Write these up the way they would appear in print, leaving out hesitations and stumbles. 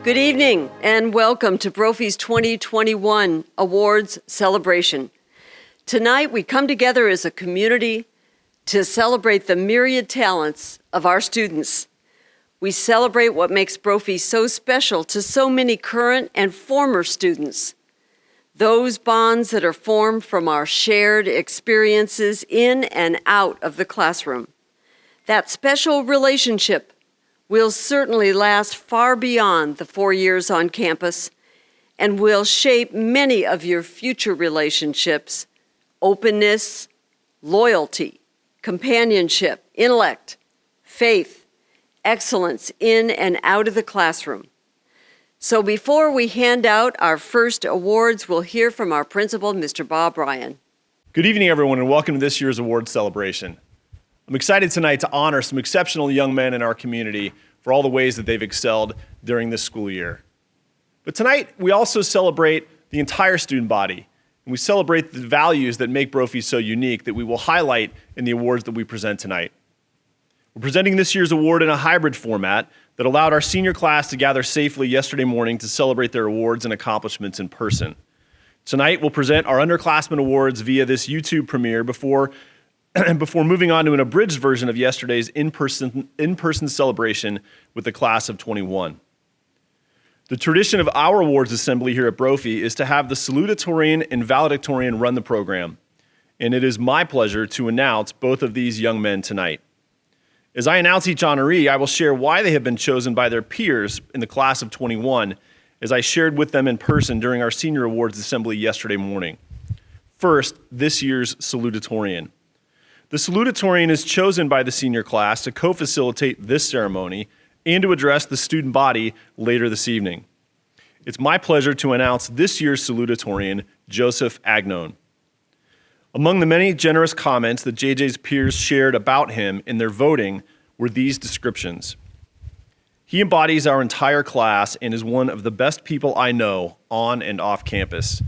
Good evening and welcome to Brophy's 2021 Awards Celebration. Tonight we come together as a community to celebrate the myriad talents of our students. We celebrate what makes Brophy so special to so many current and former students. Those bonds that are formed from our shared experiences in and out of the classroom. That special relationship will certainly last far beyond the 4 years on campus and will shape many of your future relationships: openness, loyalty, companionship, intellect, faith, excellence in and out of the classroom. So before we hand out our first awards, we'll hear from our principal, Mr. Bob Ryan. Good evening, everyone, and welcome to this year's awards celebration. I'm excited tonight to honor some exceptional young men in our community for all the ways that they've excelled during this school year. But tonight, we also celebrate the entire student body, and we celebrate the values that make Brophy so unique that we will highlight in the awards that we present tonight. We're presenting this year's award in a hybrid format that allowed our senior class to gather safely yesterday morning to celebrate their awards and accomplishments in person. Tonight, we'll present our Underclassmen awards via this YouTube premiere before moving on to an abridged version of yesterday's in-person celebration with the class of 21. The tradition of our awards assembly here at Brophy is to have the Salutatorian and Valedictorian run the program, and it is my pleasure to announce both of these young men tonight. As I announce each honoree, I will share why they have been chosen by their peers in the class of 21, as I shared with them in person during our senior awards assembly yesterday morning. First, this year's Salutatorian. The Salutatorian is chosen by the senior class to co-facilitate this ceremony and to address the student body later this evening. It's my pleasure to announce this year's Salutatorian, Joseph Agnon. Among the many generous comments that JJ's peers shared about him in their voting were these descriptions. He embodies our entire class and is one of the best people I know on and off campus.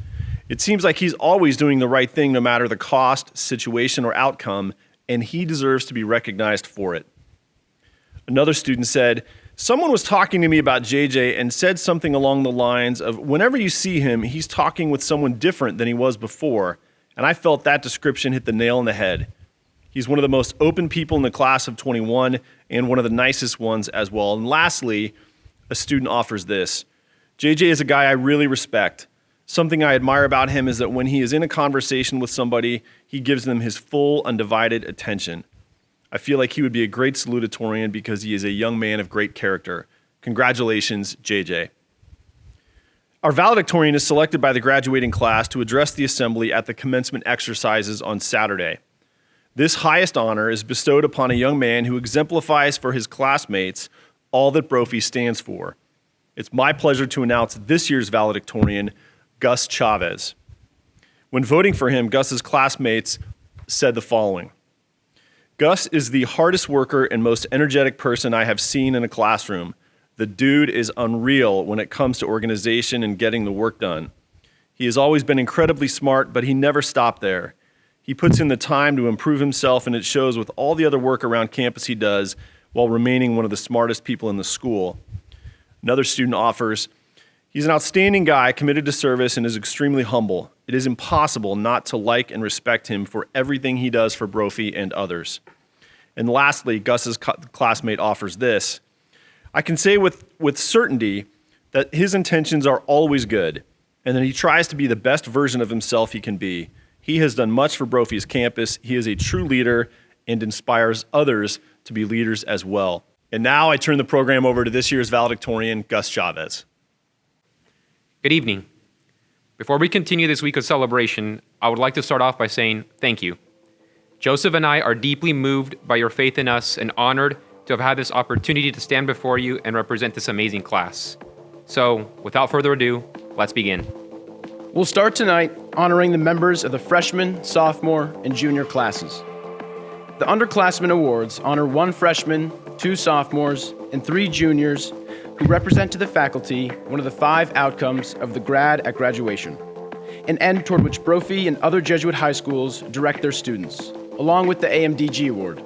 It seems like he's always doing the right thing no matter the cost, situation, or outcome, and he deserves to be recognized for it. Another student said, "Someone was talking to me about JJ and said something along the lines of, whenever you see him, he's talking with someone different than he was before, and I felt that description hit the nail on the head. He's one of the most open people in the class of 21 and one of the nicest ones as well." And lastly, a student offers this. "JJ is a guy I really respect. Something I admire about him is that when he is in a conversation with somebody, he gives them his full, undivided attention. I feel like he would be a great salutatorian because he is a young man of great character. Congratulations, JJ." Our valedictorian is selected by the graduating class to address the assembly at the commencement exercises on Saturday. This highest honor is bestowed upon a young man who exemplifies for his classmates all that Brophy stands for. It's my pleasure to announce this year's valedictorian, Gus Chavez. When voting for him, Gus's classmates said the following: "Gus is the hardest worker and most energetic person I have seen in a classroom. The dude is unreal when it comes to organization and getting the work done. He has always been incredibly smart, but he never stopped there. He puts in the time to improve himself, and it shows with all the other work around campus he does while remaining one of the smartest people in the school." Another student offers, "He's an outstanding guy, committed to service, and is extremely humble. It is impossible not to like and respect him for everything he does for Brophy and others." And lastly, Gus's classmate offers this: "I can say with certainty that his intentions are always good, and that he tries to be the best version of himself he can be. He has done much for Brophy's campus. He is a true leader and inspires others to be leaders as well." And now I turn the program over to this year's valedictorian, Gus Chavez. Good evening. Before we continue this week of celebration, I would like to start off by saying thank you. Joseph and I are deeply moved by your faith in us and honored to have had this opportunity to stand before you and represent this amazing class. So, without further ado, let's begin. We'll start tonight honoring the members of the freshman, sophomore, and junior classes. The Underclassmen Awards honor 1 freshman, 2 sophomores, and 3 juniors who represent to the faculty one of the 5 outcomes of the Grad at graduation, an end toward which Brophy and other Jesuit high schools direct their students, along with the AMDG Award,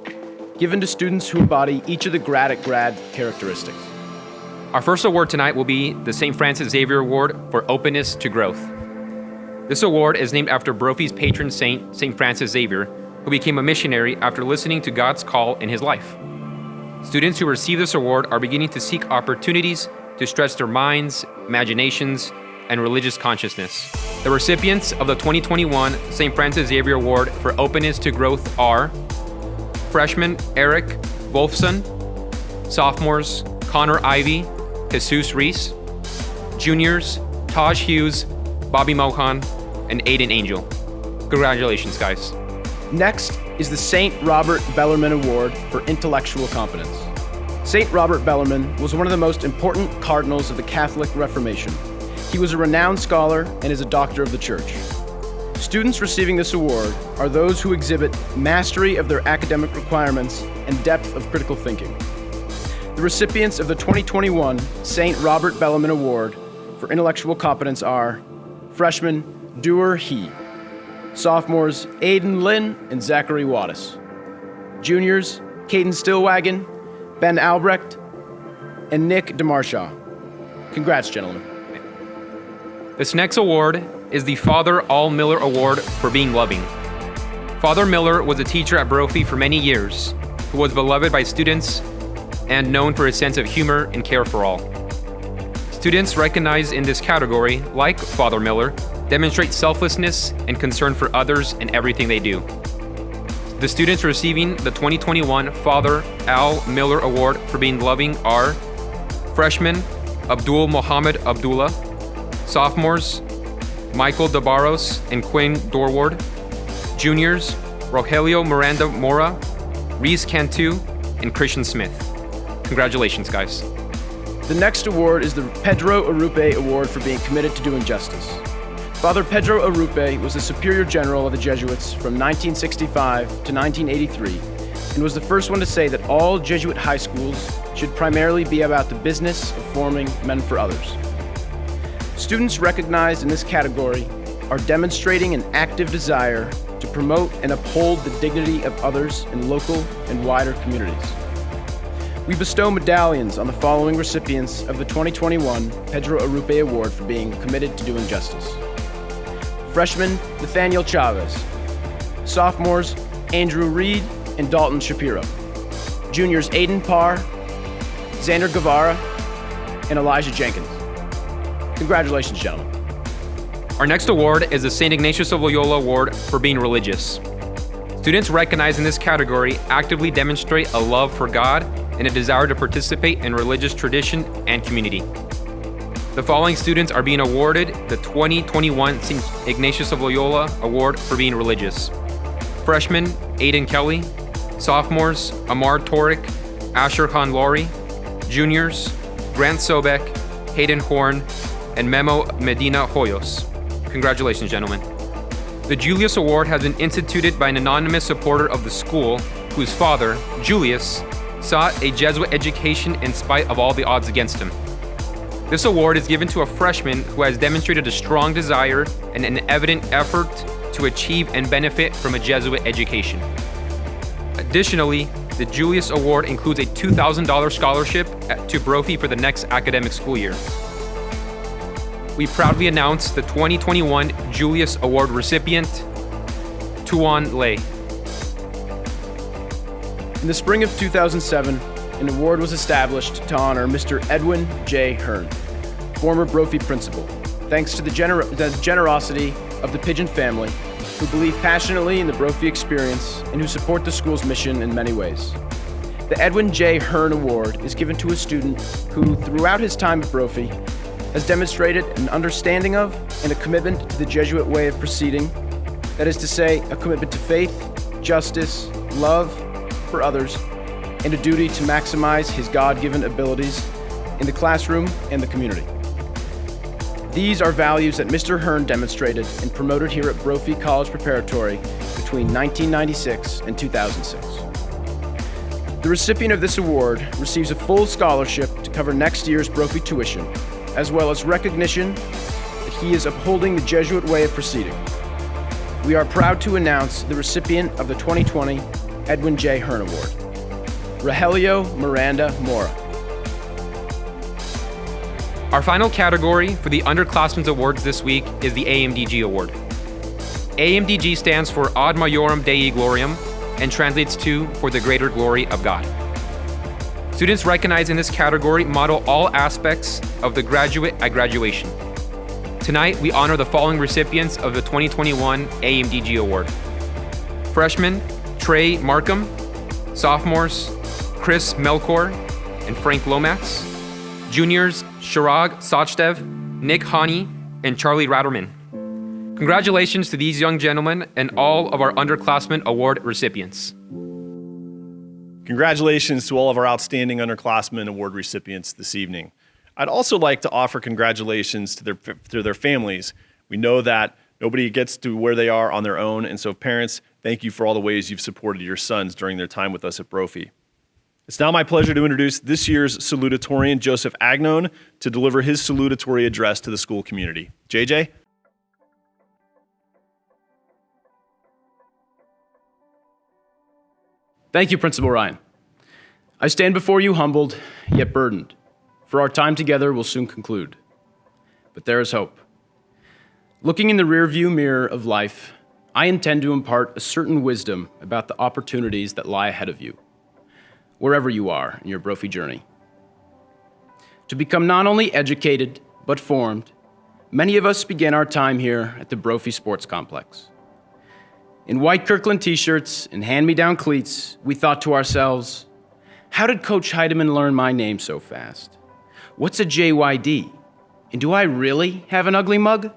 given to students who embody each of the Grad at Grad characteristics. Our first award tonight will be the St. Francis Xavier Award for Openness to Growth. This award is named after Brophy's patron saint, St. Francis Xavier, who became a missionary after listening to God's call in his life. Students who receive this award are beginning to seek opportunities to stretch their minds, imaginations, and religious consciousness. The recipients of the 2021 St. Francis Xavier Award for Openness to Growth are freshman Eric Wolfson, sophomores Connor Ivy, Jesus Reese, juniors Taj Hughes, Bobby Mohan, and Aiden Angel. Congratulations, guys. Next is the St. Robert Bellarmine Award for Intellectual Competence. St. Robert Bellarmine was one of the most important cardinals of the Catholic Reformation. He was a renowned scholar and is a doctor of the Church. Students receiving this award are those who exhibit mastery of their academic requirements and depth of critical thinking. The recipients of the 2021 St. Robert Bellarmine Award for Intellectual Competence are freshman Duer He, sophomores Aiden Lin and Zachary Wattis, juniors Caden Stillwagon, Ben Albrecht, and Nick DeMarshaw. Congrats, gentlemen. This next award is the Father Al Miller Award for Being Loving. Father Miller was a teacher at Brophy for many years, who was beloved by students and known for his sense of humor and care for all. Students recognized in this category, like Father Miller, demonstrate selflessness and concern for others in everything they do. The students receiving the 2021 Father Al Miller Award for Being Loving are freshman Abdul Mohammed Abdullah, sophomores Michael DeBarros and Quinn Dorward, juniors Rogelio Miranda Mora, Reese Cantu, and Christian Smith. Congratulations, guys. The next award is the Pedro Arrupe Award for Being Committed to Doing Justice. Father Pedro Arrupe was the Superior General of the Jesuits from 1965 to 1983 and was the first one to say that all Jesuit high schools should primarily be about the business of forming men for others. Students recognized in this category are demonstrating an active desire to promote and uphold the dignity of others in local and wider communities. We bestow medallions on the following recipients of the 2021 Pedro Arrupe Award for Being Committed to Doing Justice. Freshman Nathaniel Chavez, sophomores Andrew Reed and Dalton Shapiro, juniors Aiden Parr, Xander Guevara, and Elijah Jenkins. Congratulations, gentlemen. Our next award is the St. Ignatius of Loyola Award for Being Religious. Students recognized in this category actively demonstrate a love for God and a desire to participate in religious tradition and community. The following students are being awarded the 2021 St. Ignatius of Loyola Award for Being Religious. Freshman Aiden Kelly, sophomores Amar Torik, Asher Khan Lori, juniors Grant Sobek, Hayden Horn, and Memo Medina Hoyos. Congratulations, gentlemen. The Julius Award has been instituted by an anonymous supporter of the school whose father, Julius, sought a Jesuit education in spite of all the odds against him. This award is given to a freshman who has demonstrated a strong desire and an evident effort to achieve and benefit from a Jesuit education. Additionally, the Julius Award includes a $2,000 scholarship to Brophy for the next academic school year. We proudly announce the 2021 Julius Award recipient, Tuan Lei. In the spring of 2007, an award was established to honor Mr. Edwin J. Hearn, former Brophy principal, thanks to the generosity of the Pigeon family, who believe passionately in the Brophy experience and who support the school's mission in many ways. The Edwin J. Hearn Award is given to a student who, throughout his time at Brophy, has demonstrated an understanding of and a commitment to the Jesuit way of proceeding, that is to say, a commitment to faith, justice, love for others, and a duty to maximize his God-given abilities in the classroom and the community. These are values that Mr. Hearn demonstrated and promoted here at Brophy College Preparatory between 1996 and 2006. The recipient of this award receives a full scholarship to cover next year's Brophy tuition, as well as recognition that he is upholding the Jesuit way of proceeding. We are proud to announce the recipient of the 2020 Edwin J. Hearn Award, Rogelio Miranda Mora. Our final category for the Underclassmen's Awards this week is the AMDG Award. AMDG stands for Ad Majorem Dei Gloriam and translates to For the Greater Glory of God. Students recognized in this category model all aspects of the graduate at graduation. Tonight, we honor the following recipients of the 2021 AMDG Award. Freshmen, Trey Markham. Sophomores, Chris Melkor and Frank Lomax. Juniors, Shirag Sachdev, Nick Hani, and Charlie Ratterman. Congratulations to these young gentlemen and all of our Underclassmen Award recipients. Congratulations to all of our outstanding Underclassmen Award recipients this evening. I'd also like to offer congratulations to their families. We know that nobody gets to where they are on their own, and so parents, thank you for all the ways you've supported your sons during their time with us at Brophy. It's now my pleasure to introduce this year's Salutatorian, Joseph Agnone, to deliver his salutatory address to the school community. JJ? Thank you, Principal Ryan. I stand before you humbled, yet burdened, for our time together will soon conclude. But there is hope. Looking in the rearview mirror of life, I intend to impart a certain wisdom about the opportunities that lie ahead of you, wherever you are in your Brophy journey. To become not only educated, but formed, many of us began our time here at the Brophy Sports Complex. In white Kirkland t-shirts and hand-me-down cleats, we thought to ourselves, how did Coach Heidemann learn my name so fast? What's a JYD? And do I really have an ugly mug?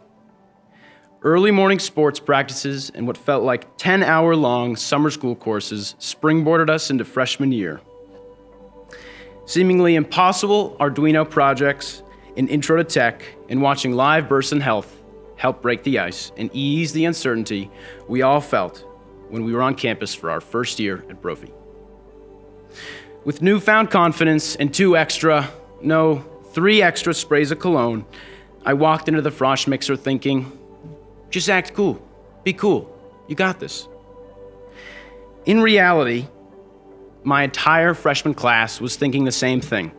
Early morning sports practices and what felt like 10-hour-long summer school courses springboarded us into freshman year. Seemingly impossible Arduino projects, an intro to tech, and watching live bursts in health helped break the ice and ease the uncertainty we all felt when we were on campus for our first year at Brophy. With newfound confidence and 3 extra sprays of cologne, I walked into the frosh mixer thinking, just act cool, be cool, you got this. In reality, my entire freshman class was thinking the same thing.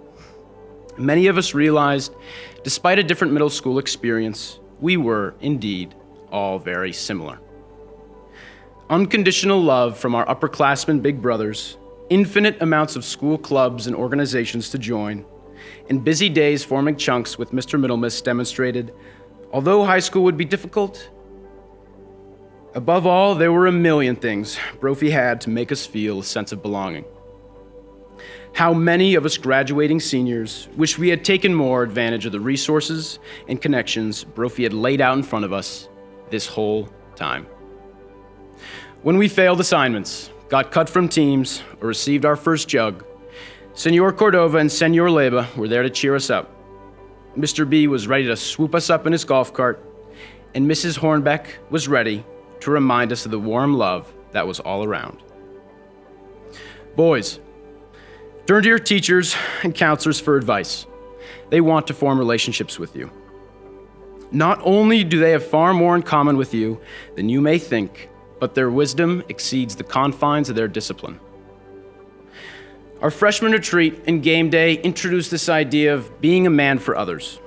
Many of us realized, despite a different middle school experience, we were indeed all very similar. Unconditional love from our upperclassmen big brothers, infinite amounts of school clubs and organizations to join, and busy days forming chunks with Mr. Middlemiss demonstrated, although high school would be difficult, above all, there were a million things Brophy had to make us feel a sense of belonging. How many of us graduating seniors wish we had taken more advantage of the resources and connections Brophy had laid out in front of us this whole time. When we failed assignments, got cut from teams, or received our first jug, Senor Cordova and Senor Leba were there to cheer us up. Mr. B was ready to swoop us up in his golf cart, and Mrs. Hornbeck was ready to remind us of the warm love that was all around. Boys, turn to your teachers and counselors for advice. They want to form relationships with you. Not only do they have far more in common with you than you may think, but their wisdom exceeds the confines of their discipline. Our freshman retreat and game day introduced this idea of being a man for others.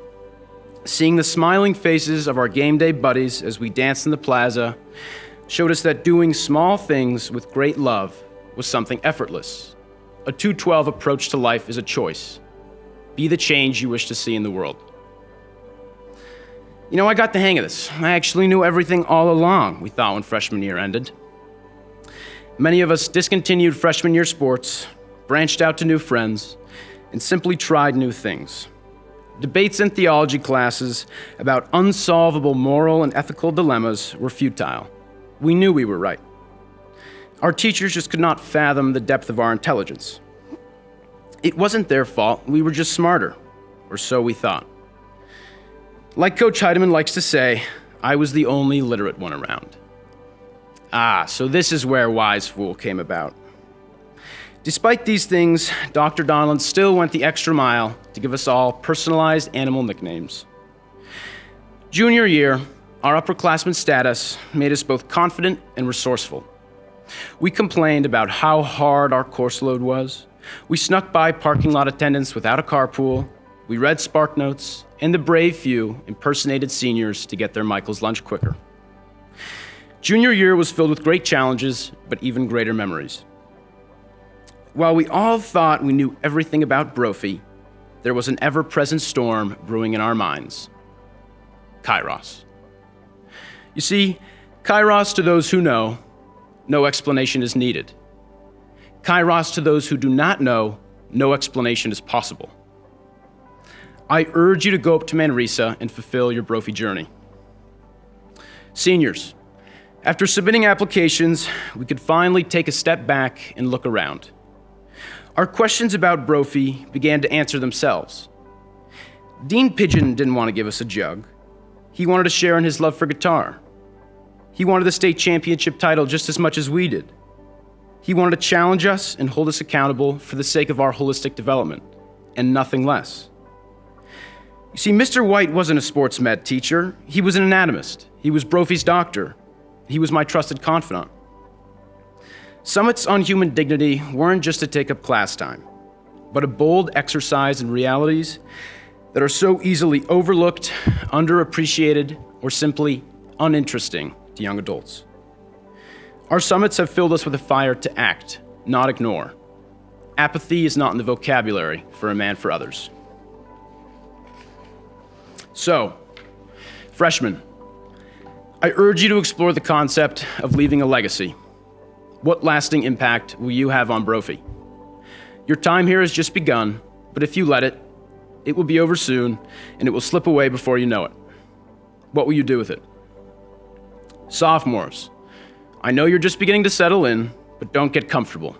Seeing the smiling faces of our game day buddies as we danced in the plaza showed us that doing small things with great love was something effortless. A 212 approach to life is a choice. Be the change you wish to see in the world. You know, I got the hang of this. I actually knew everything all along, we thought when freshman year ended. Many of us discontinued freshman year sports, branched out to new friends, and simply tried new things. Debates and theology classes about unsolvable moral and ethical dilemmas were futile. We knew we were right. Our teachers just could not fathom the depth of our intelligence. It wasn't their fault, we were just smarter, or so we thought. Like Coach Heidemann likes to say, I was the only literate one around. So this is where Wise Fool came about. Despite these things, Dr. Donlan still went the extra mile to give us all personalized animal nicknames. Junior year, our upperclassmen status made us both confident and resourceful. We complained about how hard our course load was. We snuck by parking lot attendants without a carpool. We read Spark Notes and the brave few impersonated seniors to get their Michael's lunch quicker. Junior year was filled with great challenges, but even greater memories. While we all thought we knew everything about Brophy, there was an ever-present storm brewing in our minds. Kairos. You see, Kairos, to those who know, no explanation is needed. Kairos, to those who do not know, no explanation is possible. I urge you to go up to Manresa and fulfill your Brophy journey. Seniors, after submitting applications, we could finally take a step back and look around. Our questions about Brophy began to answer themselves. Dean Pigeon didn't want to give us a jug. He wanted to share in his love for guitar. He wanted the state championship title just as much as we did. He wanted to challenge us and hold us accountable for the sake of our holistic development, and nothing less. You see, Mr. White wasn't a sports med teacher. He was an anatomist. He was Brophy's doctor. He was my trusted confidant. Summits on human dignity weren't just to take up class time, but a bold exercise in realities that are so easily overlooked, underappreciated, or simply uninteresting to young adults. Our summits have filled us with a fire to act, not ignore. Apathy is not in the vocabulary for a man for others. So, freshmen, I urge you to explore the concept of leaving a legacy. What lasting impact will you have on Brophy? Your time here has just begun, but if you let it, it will be over soon, and it will slip away before you know it. What will you do with it? Sophomores, I know you're just beginning to settle in, but don't get comfortable.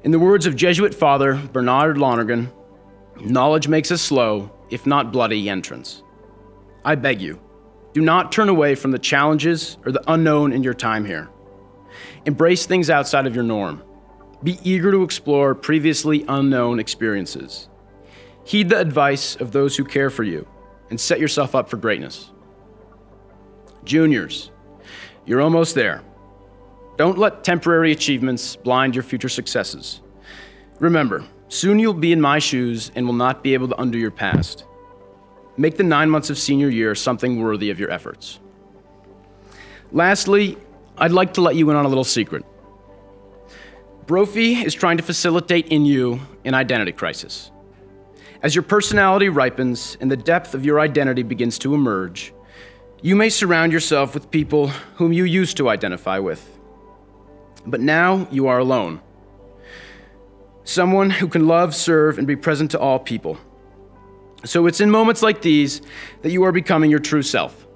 In the words of Jesuit Father Bernard Lonergan, knowledge makes a slow, if not bloody, entrance. I beg you, do not turn away from the challenges or the unknown in your time here. Embrace things outside of your norm. Be eager to explore previously unknown experiences. Heed the advice of those who care for you, and set yourself up for greatness. Juniors, you're almost there. Don't let temporary achievements blind your future successes. Remember, soon you'll be in my shoes and will not be able to undo your past. Make the 9 months of senior year something worthy of your efforts. Lastly, I'd like to let you in on a little secret. Brophy is trying to facilitate in you an identity crisis. As your personality ripens and the depth of your identity begins to emerge, you may surround yourself with people whom you used to identify with. But now you are alone. Someone who can love, serve, and be present to all people. So it's in moments like these that you are becoming your true self.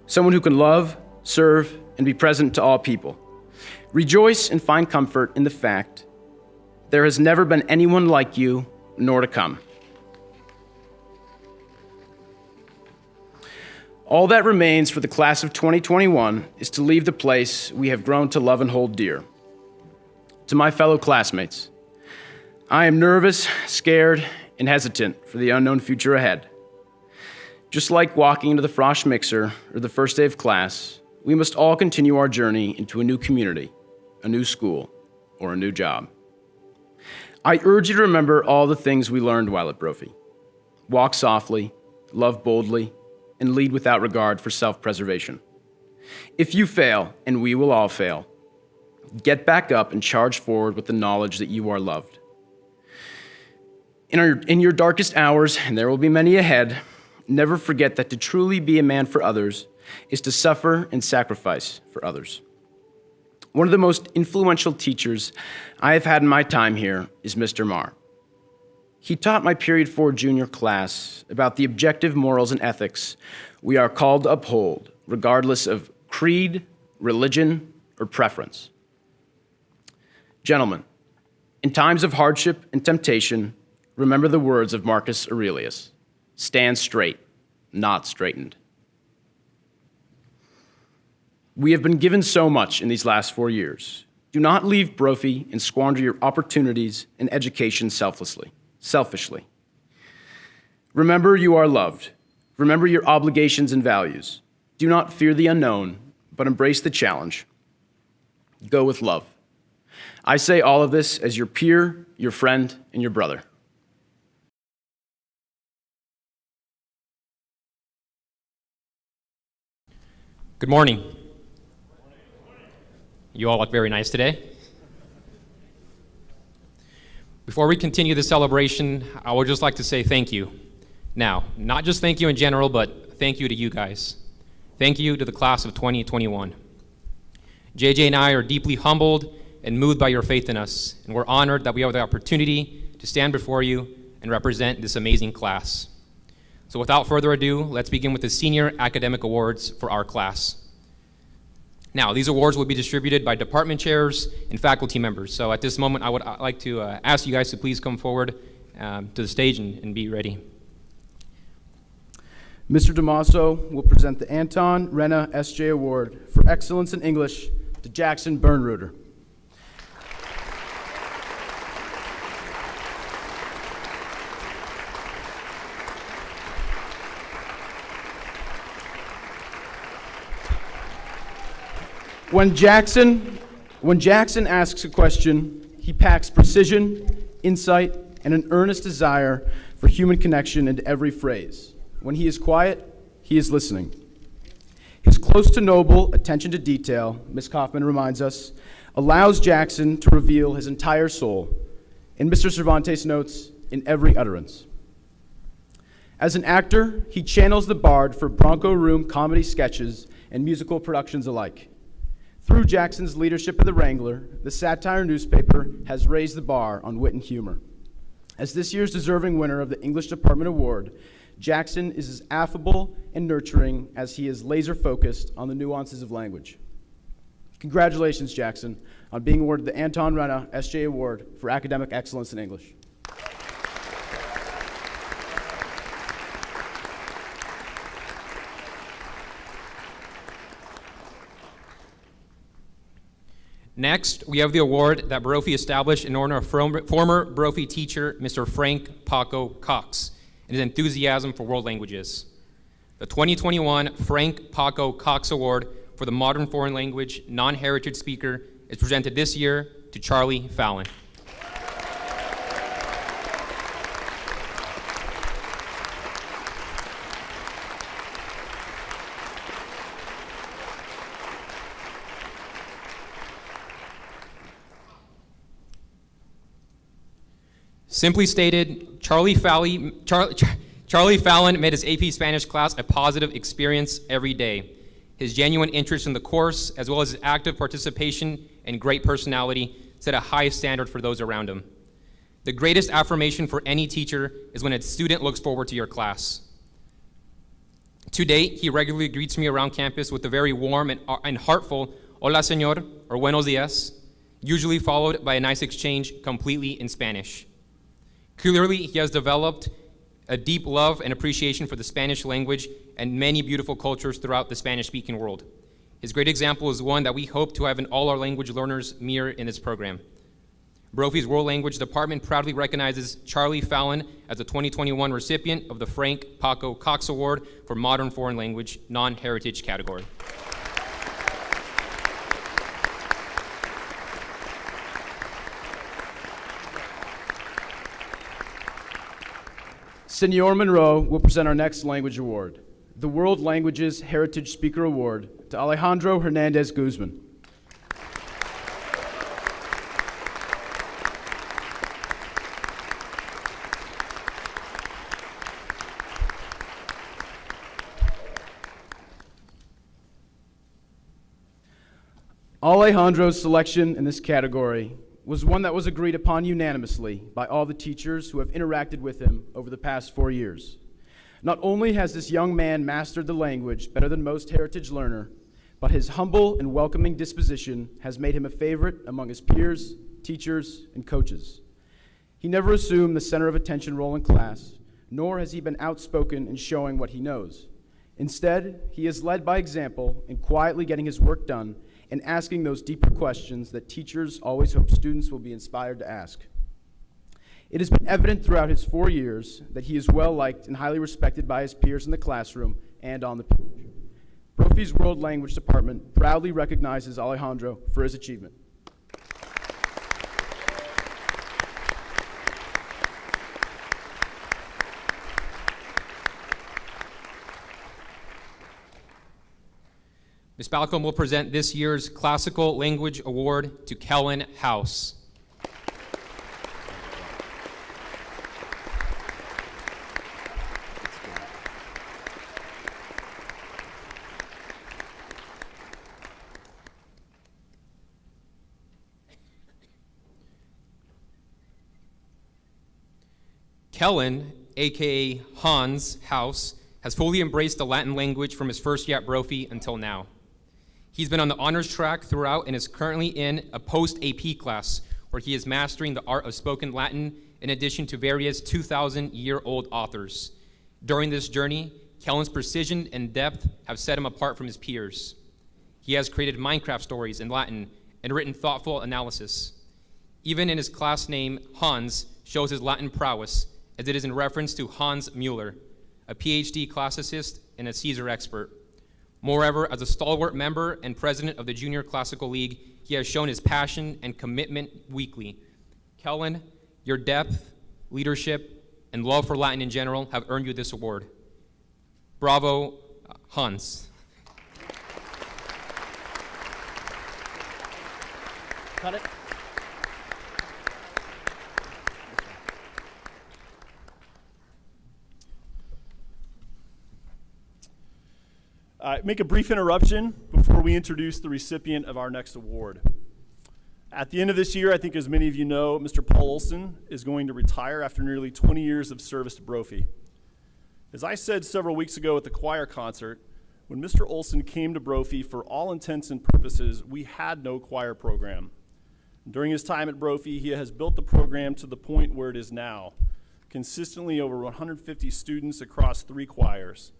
Someone who can love, serve, and be present to all people. Rejoice and find comfort in the fact there has never been anyone like you, nor to come. All that remains for the class of 2021 is to leave the place we have grown to love and hold dear. To my fellow classmates, I am nervous, scared, and hesitant for the unknown future ahead. Just like walking into the frosh mixer or the first day of class, we must all continue our journey into a new community, a new school, or a new job. I urge you to remember all the things we learned while at Brophy. Walk softly, love boldly, and lead without regard for self-preservation. If you fail, and we will all fail, get back up and charge forward with the knowledge that you are loved. In your darkest hours, and there will be many ahead, never forget that to truly be a man for others is to suffer and sacrifice for others. One of the most influential teachers I have had in my time here is Mr. Marr. He taught my Period 4 junior class about the objective morals and ethics we are called to uphold, regardless of creed, religion, or preference. Gentlemen, in times of hardship and temptation, remember the words of Marcus Aurelius: stand straight, not straightened. We have been given so much in these last 4 years. Do not leave Brophy and squander your opportunities and education selfishly. Remember you are loved. Remember your obligations and values. Do not fear the unknown, but embrace the challenge. Go with love. I say all of this as your peer, your friend, and your brother. Good morning. You all look very nice today. Before we continue the celebration, I would just like to say thank you. Now, not just thank you in general, but thank you to you guys. Thank you to the class of 2021. JJ and I are deeply humbled and moved by your faith in us, and we're honored that we have the opportunity to stand before you and represent this amazing class. So without further ado, let's begin with the Senior Academic Awards for our class. Now, these awards will be distributed by department chairs and faculty members. So at this moment, I would like to ask you guys to please come forward to the stage and be ready. Mr. Damaso will present the Anton Renna S.J. Award for Excellence in English to Jackson Bernruder. When Jackson asks a question, he packs precision, insight, and an earnest desire for human connection into every phrase. When he is quiet, he is listening. His close to noble attention to detail, Ms. Kaufman reminds us, allows Jackson to reveal his entire soul, and Mr. Cervantes notes, in every utterance. As an actor, he channels the bard for Bronco Room comedy sketches and musical productions alike. Through Jackson's leadership of the Wrangler, the satire newspaper has raised the bar on wit and humor. As this year's deserving winner of the English Department Award, Jackson is as affable and nurturing as he is laser-focused on the nuances of language. Congratulations, Jackson, on being awarded the Anton Renna S.J. Award for Academic Excellence in English. Next, we have the award that Brophy established in honor of former Brophy teacher, Mr. Frank Paco Cox, and his enthusiasm for world languages. The 2021 Frank Paco Cox Award for the Modern Foreign Language Non-Heritage Speaker is presented this year to Charlie Fallon. Simply stated, Charlie Fallon made his AP Spanish class a positive experience every day. His genuine interest in the course, as well as his active participation and great personality, set a high standard for those around him. The greatest affirmation for any teacher is when a student looks forward to your class. To date, he regularly greets me around campus with a very warm and heartful "Hola, señor," or "Buenos días," usually followed by a nice exchange completely in Spanish. Clearly, he has developed a deep love and appreciation for the Spanish language and many beautiful cultures throughout the Spanish-speaking world. His great example is one that we hope to have in all our language learners mirror in this program. Brophy's World Language Department proudly recognizes Charlie Fallon as the 2021 recipient of the Frank Paco Cox Award for Modern Foreign Language Non-Heritage category. Senor Monroe will present our next language award, the World Languages Heritage Speaker Award, to Alejandro Hernandez Guzman. Alejandro's selection in this category was one that was agreed upon unanimously by all the teachers who have interacted with him over the past 4 years. Not only has this young man mastered the language better than most heritage learner, but his humble and welcoming disposition has made him a favorite among his peers, teachers, and coaches. He never assumed the center of attention role in class, nor has he been outspoken in showing what he knows. Instead, he is led by example in quietly getting his work done and asking those deeper questions that teachers always hope students will be inspired to ask. It has been evident throughout his 4 years that he is well-liked and highly respected by his peers in the classroom and on the page. Brophy's World Language Department proudly recognizes Alejandro for his achievement. Ms. Balcom will present this year's Classical Language Award to Kellen House. Kellen, aka Hans House, has fully embraced the Latin language from his first year at Brophy until now. He's been on the honors track throughout and is currently in a post-AP class where he is mastering the art of spoken Latin in addition to various 2,000-year-old authors. During this journey, Kellen's precision and depth have set him apart from his peers. He has created Minecraft stories in Latin and written thoughtful analysis. Even in his class name, Hans shows his Latin prowess, as it is in reference to Hans Mueller, a PhD classicist and a Caesar expert. Moreover, as a stalwart member and president of the Junior Classical League, he has shown his passion and commitment weekly. Kellen, your depth, leadership, and love for Latin in general have earned you this award. Bravo, Hans. Cut it. Make a brief interruption before we introduce the recipient of our next award. At the end of this year, I think as many of you know, Mr. Paul Olson is going to retire after nearly 20 years of service to Brophy. As I said several weeks ago at the choir concert, when Mr. Olson came to Brophy, for all intents and purposes, we had no choir program. During his time at Brophy, he has built the program to the point where it is now, consistently over 150 students across 3 choirs.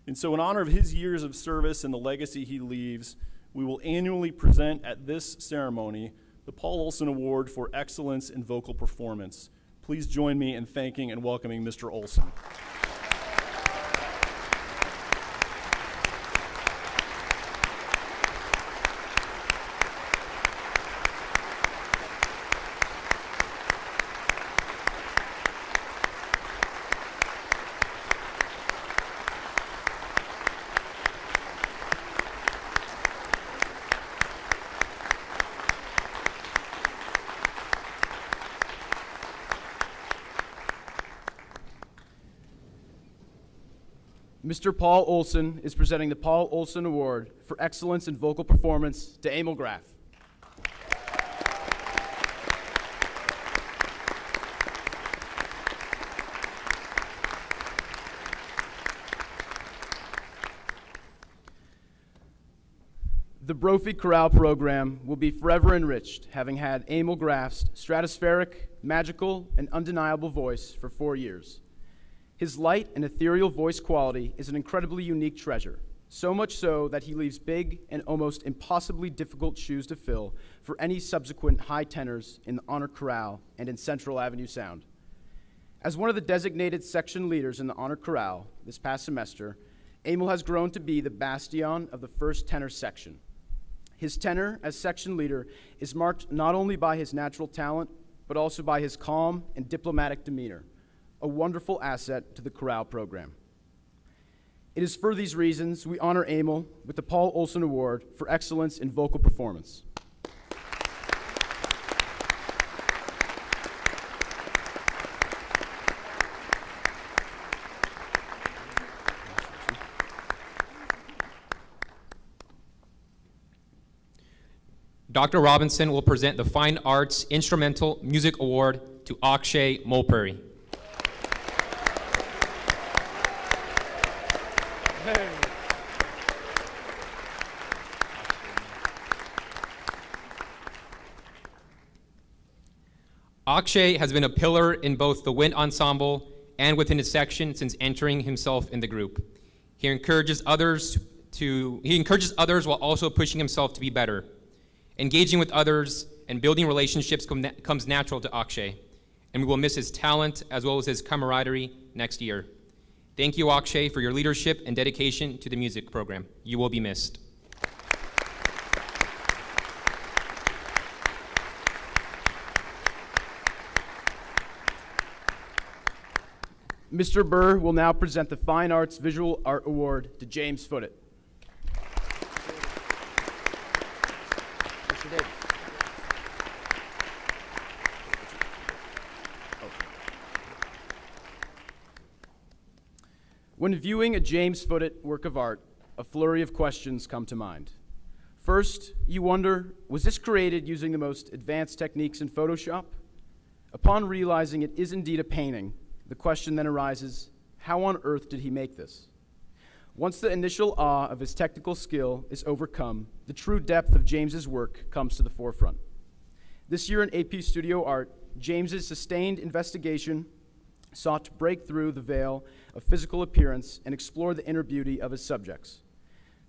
And so in honor of his years of service and the legacy he leaves, we will annually present at this ceremony the Paul Olson Award for Excellence in Vocal Performance. Please join me in thanking and welcoming Mr. Olson. Mr. Paul Olson is presenting the Paul Olson Award for Excellence in Vocal Performance to Emil Graf. The Brophy Chorale program will be forever enriched, having had Emil Graf's stratospheric, magical, and undeniable voice for 4 years. His light and ethereal voice quality is an incredibly unique treasure, so much so that he leaves big and almost impossibly difficult shoes to fill for any subsequent high tenors in the Honor Chorale and in Central Avenue Sound. As one of the designated section leaders in the Honor Chorale this past semester, Emil has grown to be the bastion of the first tenor section. His tenor as section leader is marked not only by his natural talent, but also by his calm and diplomatic demeanor, a wonderful asset to the chorale program. It is for these reasons we honor Emil with the Paul Olson Award for Excellence in Vocal Performance. Dr. Robinson will present the Fine Arts Instrumental Music Award to Akshay Mulpuri. Akshay has been a pillar in both the wind ensemble and within his section since entering himself in the group. He encourages others while also pushing himself to be better. Engaging with others and building relationships comes natural to Akshay, and we will miss his talent as well as his camaraderie next year. Thank you, Akshay, for your leadership and dedication to the music program. You will be missed. Mr. Burr will now present the Fine Arts Visual Art Award to James Foote. Mr. Davis. When viewing a James Foote work of art, a flurry of questions come to mind. First, you wonder, was this created using the most advanced techniques in Photoshop? Upon realizing it is indeed a painting, the question then arises, how on earth did he make this? Once the initial awe of his technical skill is overcome, the true depth of James's work comes to the forefront. This year in AP Studio Art, James's sustained investigation sought to break through the veil of physical appearance and explore the inner beauty of his subjects.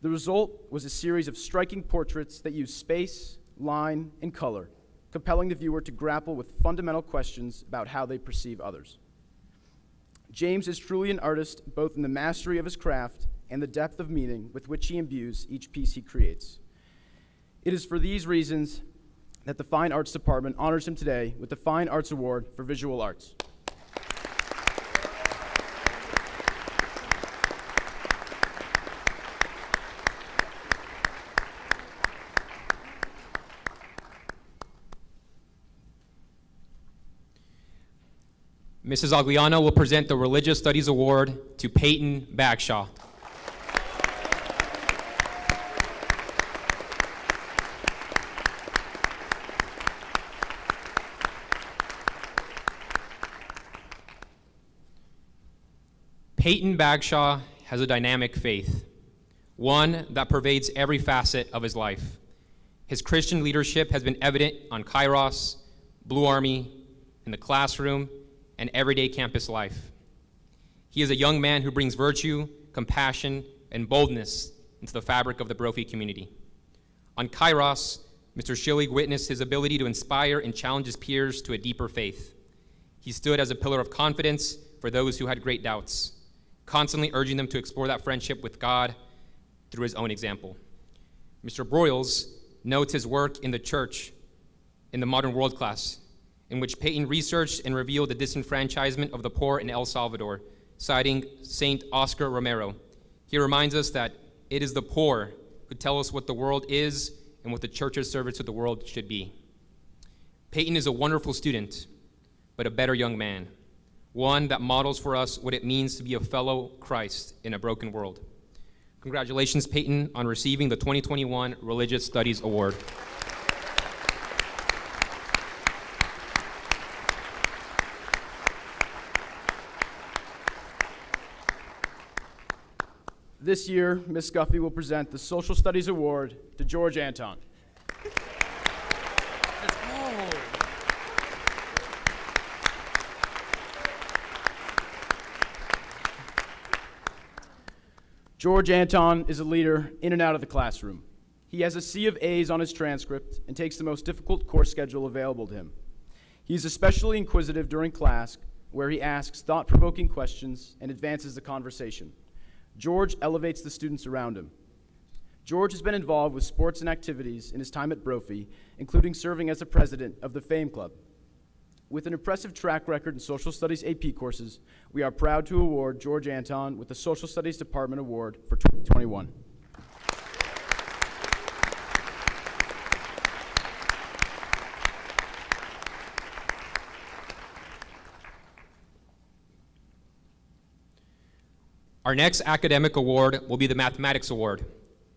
The result was a series of striking portraits that use space, line, and color, compelling the viewer to grapple with fundamental questions about how they perceive others. James is truly an artist, both in the mastery of his craft and the depth of meaning with which he imbues each piece he creates. It is for these reasons that the Fine Arts Department honors him today with the Fine Arts Award for Visual Arts. Mrs. Agliano will present the Religious Studies Award to Peyton Bagshaw. Peyton Bagshaw has a dynamic faith, one that pervades every facet of his life. His Christian leadership has been evident on Kairos, Blue Army, in the classroom, and everyday campus life. He is a young man who brings virtue, compassion, and boldness into the fabric of the Brophy community. On Kairos, Mr. Schillig witnessed his ability to inspire and challenge his peers to a deeper faith. He stood as a pillar of confidence for those who had great doubts, constantly urging them to explore that friendship with God through his own example. Mr. Broyles notes his work in the church in the modern world class, in which Peyton researched and revealed the disenfranchisement of the poor in El Salvador, citing Saint Oscar Romero. He reminds us that it is the poor who tell us what the world is and what the church's service to the world should be. Peyton is a wonderful student, but a better young man, one that models for us what it means to be a fellow Christ in a broken world. Congratulations, Peyton, on receiving the 2021 Religious Studies Award. This year, Ms. Guffey will present the Social Studies Award to George Anton. Let's go. George Anton is a leader in and out of the classroom. He has a sea of A's on his transcript and takes the most difficult course schedule available to him. He is especially inquisitive during class, where he asks thought-provoking questions and advances the conversation. George elevates the students around him. George has been involved with sports and activities in his time at Brophy, including serving as the president of the Fame Club. With an impressive track record in social studies AP courses, we are proud to award George Anton with the Social Studies Department Award for 2021. Our next academic award will be the Mathematics Award,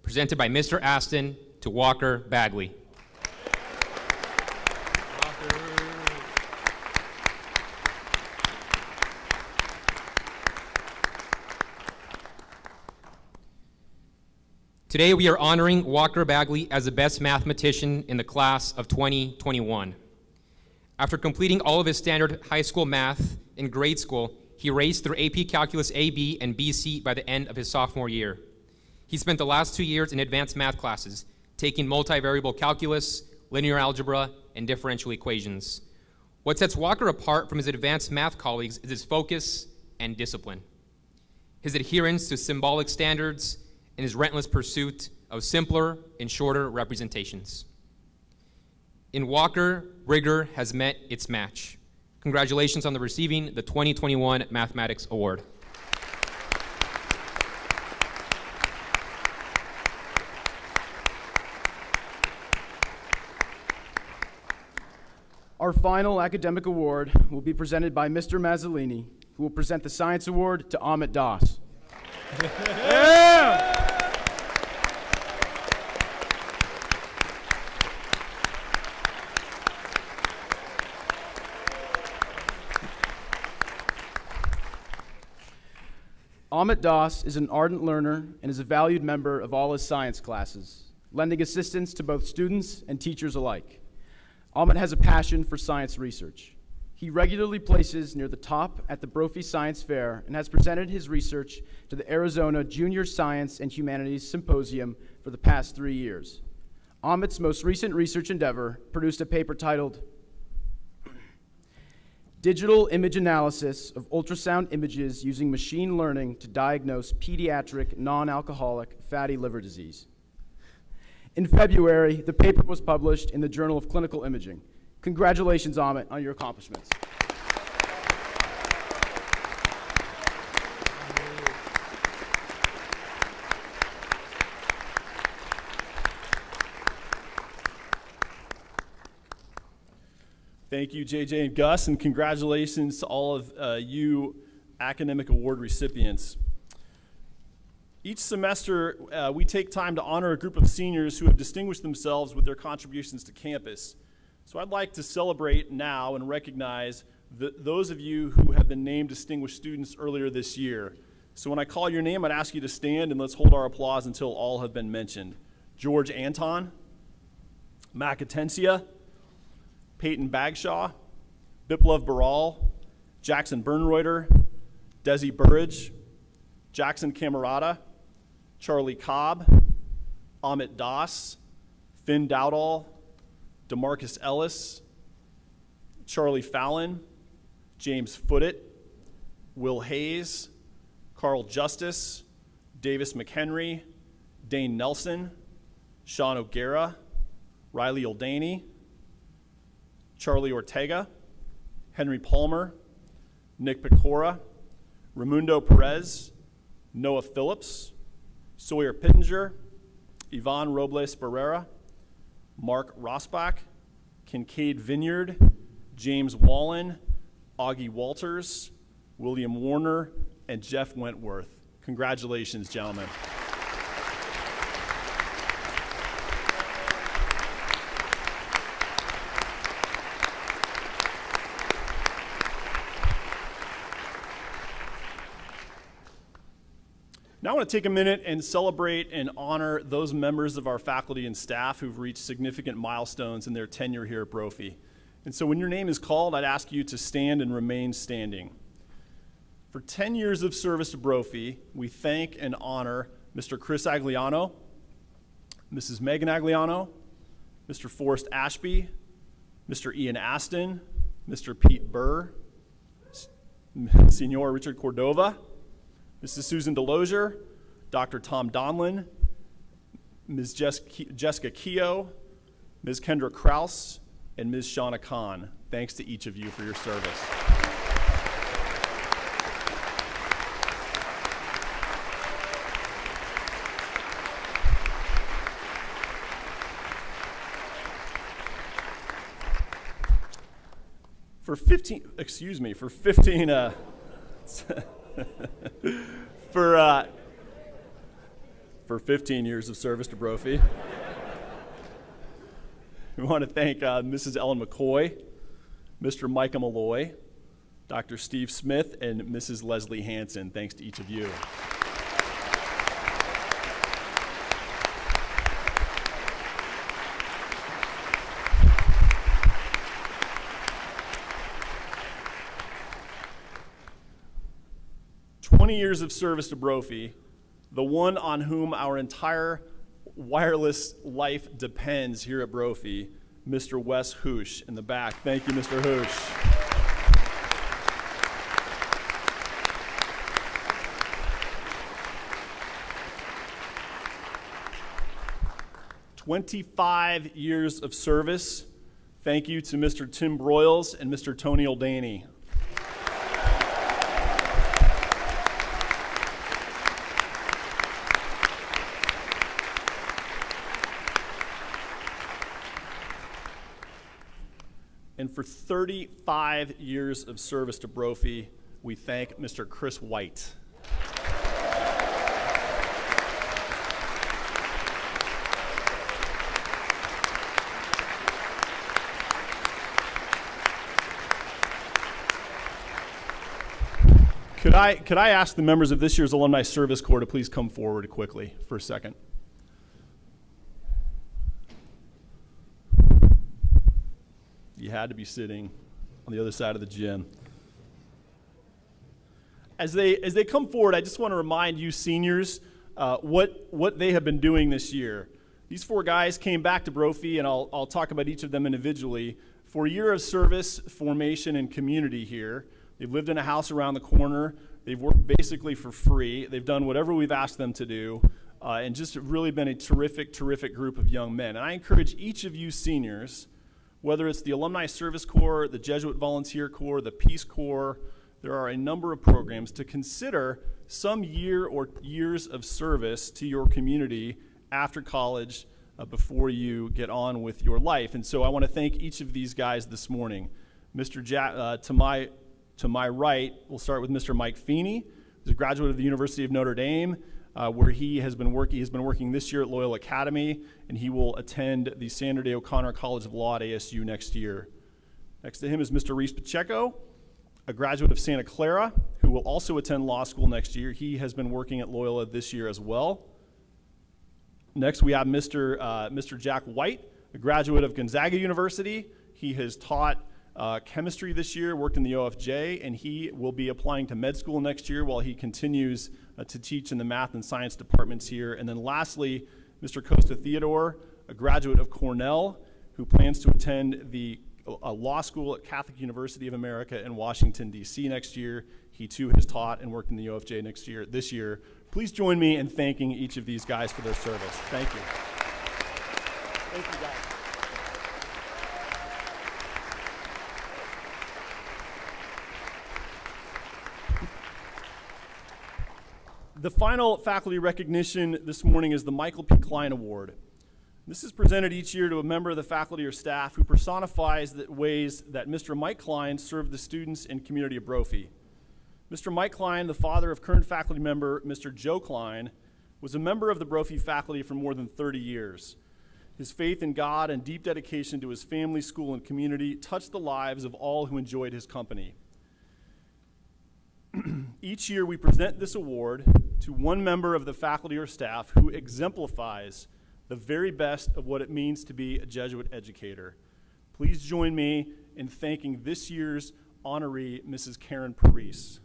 presented by Mr. Aston to Walker Bagley. Today we are honoring Walker Bagley as the best mathematician in the class of 2021. After completing all of his standard high school math in grade school, he raced through AP Calculus AB and BC by the end of his sophomore year. He spent the last 2 years in advanced math classes, taking multivariable calculus, linear algebra, and differential equations. What sets Walker apart from his advanced math colleagues is his focus and discipline, his adherence to symbolic standards, and his relentless pursuit of simpler and shorter representations. In Walker, rigor has met its match. Congratulations on receiving the 2021 Mathematics Award. Our final academic award will be presented by Mr. Mazzolini, who will present the Science Award to Amit Das. Amit Das is an ardent learner and is a valued member of all his science classes, lending assistance to both students and teachers alike. Amit has a passion for science research. He regularly places near the top at the Brophy Science Fair and has presented his research to the Arizona Junior Science and Humanities Symposium for the past 3 years. Amit's most recent research endeavor produced a paper titled Digital Image Analysis of Ultrasound Images Using Machine Learning to Diagnose Pediatric Non-Alcoholic Fatty Liver Disease. In February, the paper was published in the Journal of Clinical Imaging. Congratulations, Amit, on your accomplishments. Thank you, JJ and Gus, and congratulations to all of you academic award recipients. Each semester, we take time to honor a group of seniors who have distinguished themselves with their contributions to campus. So I'd like to celebrate now and recognize those of you who have been named distinguished students earlier this year. So when I call your name, I'd ask you to stand and let's hold our applause until all have been mentioned. George Anton, Mac Atencia, Peyton Bagshaw, Biplav Baral, Jackson Bernreuter, Desi Burridge, Jackson Camerata, Charlie Cobb, Amit Das, Finn Dowdall, DeMarcus Ellis, Charlie Fallon, James Foote, Will Hayes, Carl Justice, Davis McHenry, Dane Nelson, Sean O'Gara, Riley Oldaney, Charlie Ortega, Henry Palmer, Nick Pecora, Raimundo Perez, Noah Phillips, Sawyer Pittenger, Yvonne Robles Barrera, Mark Rosbach, Kincaid Vineyard, James Wallen, Augie Walters, William Warner, and Jeff Wentworth. Congratulations, gentlemen. Now I want to take a minute and celebrate and honor those members of our faculty and staff who've reached significant milestones in their tenure here at Brophy. And so when your name is called, I'd ask you to stand and remain standing. For 10 years of service to Brophy, we thank and honor Mr. Chris Agliano, Mrs. Megan Agliano, Mr. Forrest Ashby, Mr. Ian Aston, Mr. Pete Burr, Senor Richard Cordova, Mrs. Susan Delosier, Dr. Tom Donlin, Ms. Jessica Keogh, Ms. Kendra Kraus, and Ms. Shauna Khan. Thanks to each of you for your service. For 15 years of service to Brophy. We want to thank Mrs. Ellen McCoy, Mr. Micah Malloy, Dr. Steve Smith, and Mrs. Leslie Hanson. Thanks to each of you. Years of service to Brophy, the one on whom our entire wireless life depends here at Brophy, Mr. Wes Hoosh in the back. Thank you, Mr. Hoosh. "25 years of service. Thank you to Mr. Tim Broyles and Mr. Tony Oldaney. And for 35 years of service to Brophy, we thank Mr. Chris White. Could I ask the members of this year's Alumni Service Corps to please come forward quickly for a second? You had to be sitting on the other side of the gym. As they come forward, I just want to remind you seniors what they have been doing this year. These four guys came back to Brophy, and I'll talk about each of them individually, for a year of service, formation, and community here. They've lived in a house around the corner. They've worked basically for free. They've done whatever we've asked them to do, and just really been a terrific, terrific group of young men. And I encourage each of you seniors, whether it's the Alumni Service Corps, the Jesuit Volunteer Corps, the Peace Corps, there are a number of programs to consider some year or years of service to your community after college before you get on with your life. And so I want to thank each of these guys this morning. Mr. Jack, to my right, we'll start with Mr. Mike Feeney, who's a graduate of the University of Notre Dame, where he has been working this year at Loyola Academy, and he will attend the Sandra Day O'Connor College of Law at ASU next year. Next to him is Mr. Reese Pacheco, a graduate of Santa Clara, who will also attend law school next year. He has been working at Loyola this year as well. Next, we have Mr. Jack White, a graduate of Gonzaga University. He has taught chemistry this year, worked in the OFJ, and he will be applying to med school next year while he continues to teach in the math and science departments here. And then lastly, Mr. Costa Theodore, a graduate of Cornell, who plans to attend the law school at Catholic University of America in Washington, D.C. next year. He too has taught and worked in the OFJ this year. Please join me in thanking each of these guys for their service. Thank you. Thank you, guys. The final faculty recognition this morning is the Michael P. Klein Award. This is presented each year to a member of the faculty or staff who personifies the ways that Mr. Mike Klein served the students and community of Brophy. Mr. Mike Klein, the father of current faculty member Mr. Joe Klein, was a member of the Brophy faculty for more than 30 years. His faith in God and deep dedication to his family, school, and community touched the lives of all who enjoyed his company. Each year we present this award to one member of the faculty or staff who exemplifies the very best of what it means to be a Jesuit educator. Please join me in thanking this year's honoree, Mrs. Karen Parise.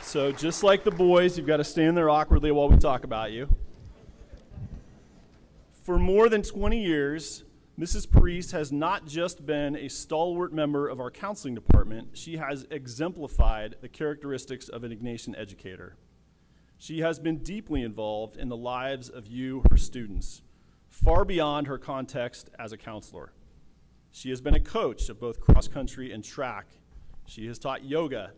So just like the boys, you've got to stand there awkwardly while we talk about you. For more than 20 years, Mrs. Parise has not just been a stalwart member of our counseling department, she has exemplified the characteristics of an Ignatian educator. She has been deeply involved in the lives of you, her students, far beyond her context as a counselor. She has been a coach of both cross-country and track. She has taught yoga.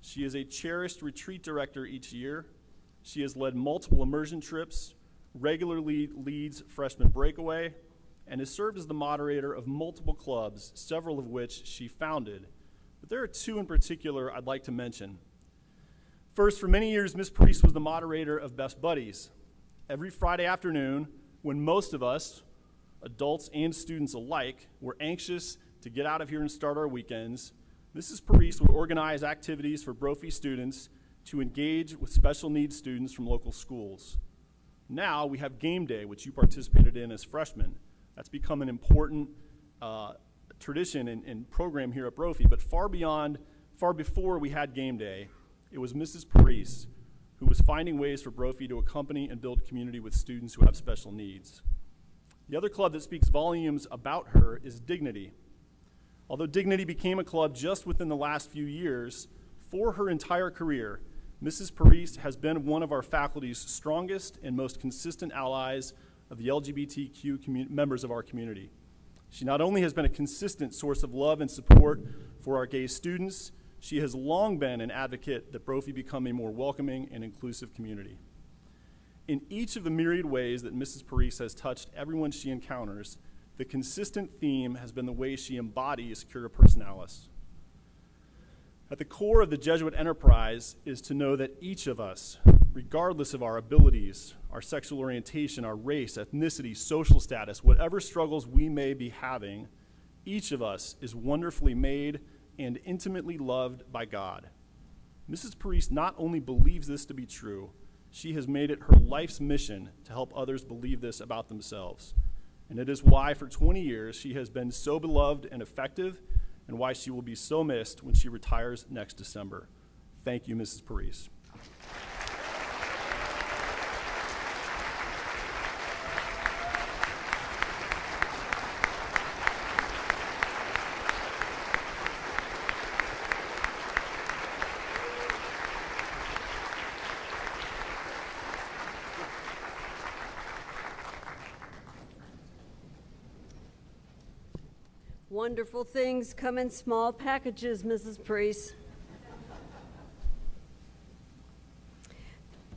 She is a cherished retreat director each year. She has led multiple immersion trips, regularly leads Freshman Breakaway, and has served as the moderator of multiple clubs, several of which she founded. But there are two in particular I'd like to mention. First, for many years, Ms. Parise was the moderator of Best Buddies. Every Friday afternoon, when most of us, adults and students alike, were anxious to get out of here and start our weekends, Mrs. Parise would organize activities for Brophy students to engage with special needs students from local schools. Now we have game day, which you participated in as freshmen. That's become an important tradition and program here at Brophy, but far before we had game day, it was Mrs. Parise who was finding ways for Brophy to accompany and build community with students who have special needs. The other club that speaks volumes about her is Dignity. Although Dignity became a club just within the last few years, for her entire career, Mrs. Parise has been one of our faculty's strongest and most consistent allies of the LGBTQ members of our community. She not only has been a consistent source of love and support for our gay students, she has long been an advocate that Brophy become a more welcoming and inclusive community. In each of the myriad ways that Mrs. Parise has touched everyone she encounters, the consistent theme has been the way she embodies Cura Personalis. At the core of the Jesuit enterprise is to know that each of us, regardless of our abilities, our sexual orientation, our race, ethnicity, social status, whatever struggles we may be having, each of us is wonderfully made and intimately loved by God. Mrs. Parise not only believes this to be true, she has made it her life's mission to help others believe this about themselves. And it is why for 20 years she has been so beloved and effective, and why she will be so missed when she retires next December. Thank you, Mrs. Parise. Wonderful things come in small packages, Mrs. Parise.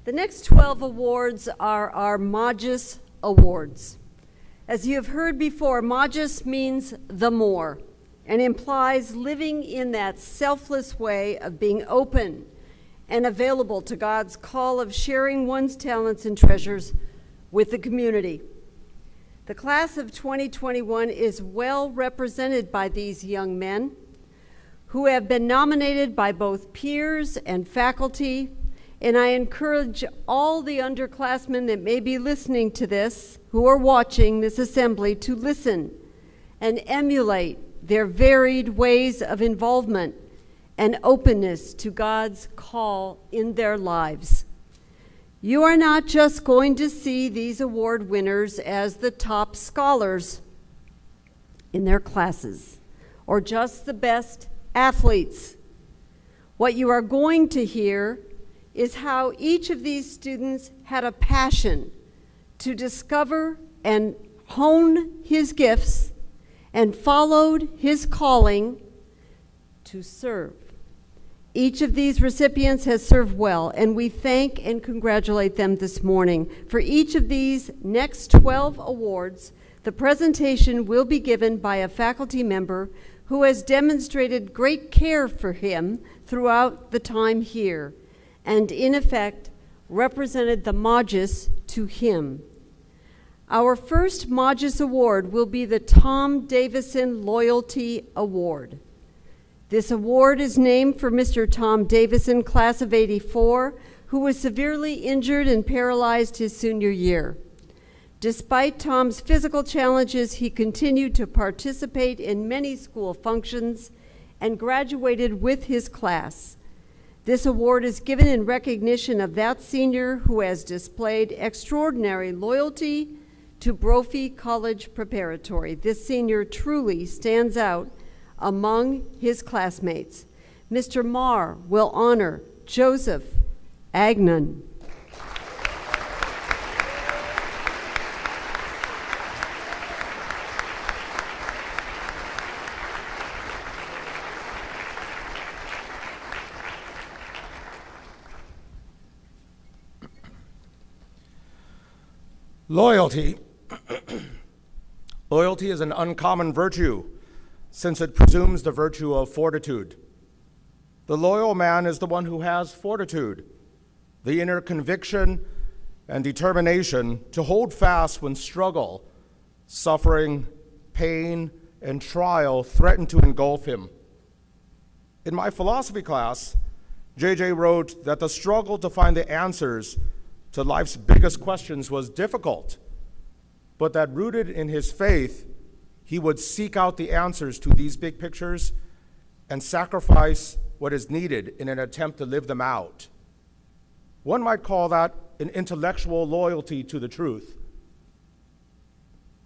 The next 12 awards are our Magis Awards. As you have heard before, Magis means the more and implies living in that selfless way of being open and available to God's call of sharing one's talents and treasures with the community. The class of 2021 is well represented by these young men who have been nominated by both peers and faculty, and I encourage all the underclassmen that may be listening to this, who are watching this assembly, to listen and emulate their varied ways of involvement and openness to God's call in their lives. You are not just going to see these award winners as the top scholars in their classes or just the best athletes. What you are going to hear is how each of these students had a passion to discover and hone his gifts and followed his calling to serve. Each of these recipients has served well, and we thank and congratulate them this morning. For each of these next 12 awards, the presentation will be given by a faculty member who has demonstrated great care for him throughout the time here, and in effect, represented the Magis to him. Our first Magis Award will be the Tom Davison Loyalty Award. This award is named for Mr. Tom Davison, class of '84, who was severely injured and paralyzed his senior year. Despite Tom's physical challenges, he continued to participate in many school functions and graduated with his class. This award is given in recognition of that senior who has displayed extraordinary loyalty to Brophy College Preparatory. This senior truly stands out among his classmates. Mr. Marr will honor Joseph Agnon. Loyalty. Loyalty is an uncommon virtue, since it presumes the virtue of fortitude. The loyal man is the one who has fortitude, the inner conviction and determination to hold fast when struggle, suffering, pain, and trial threaten to engulf him. In my philosophy class, JJ wrote that the struggle to find the answers to life's biggest questions was difficult, but that rooted in his faith, he would seek out the answers to these big pictures and sacrifice what is needed in an attempt to live them out. One might call that an intellectual loyalty to the truth.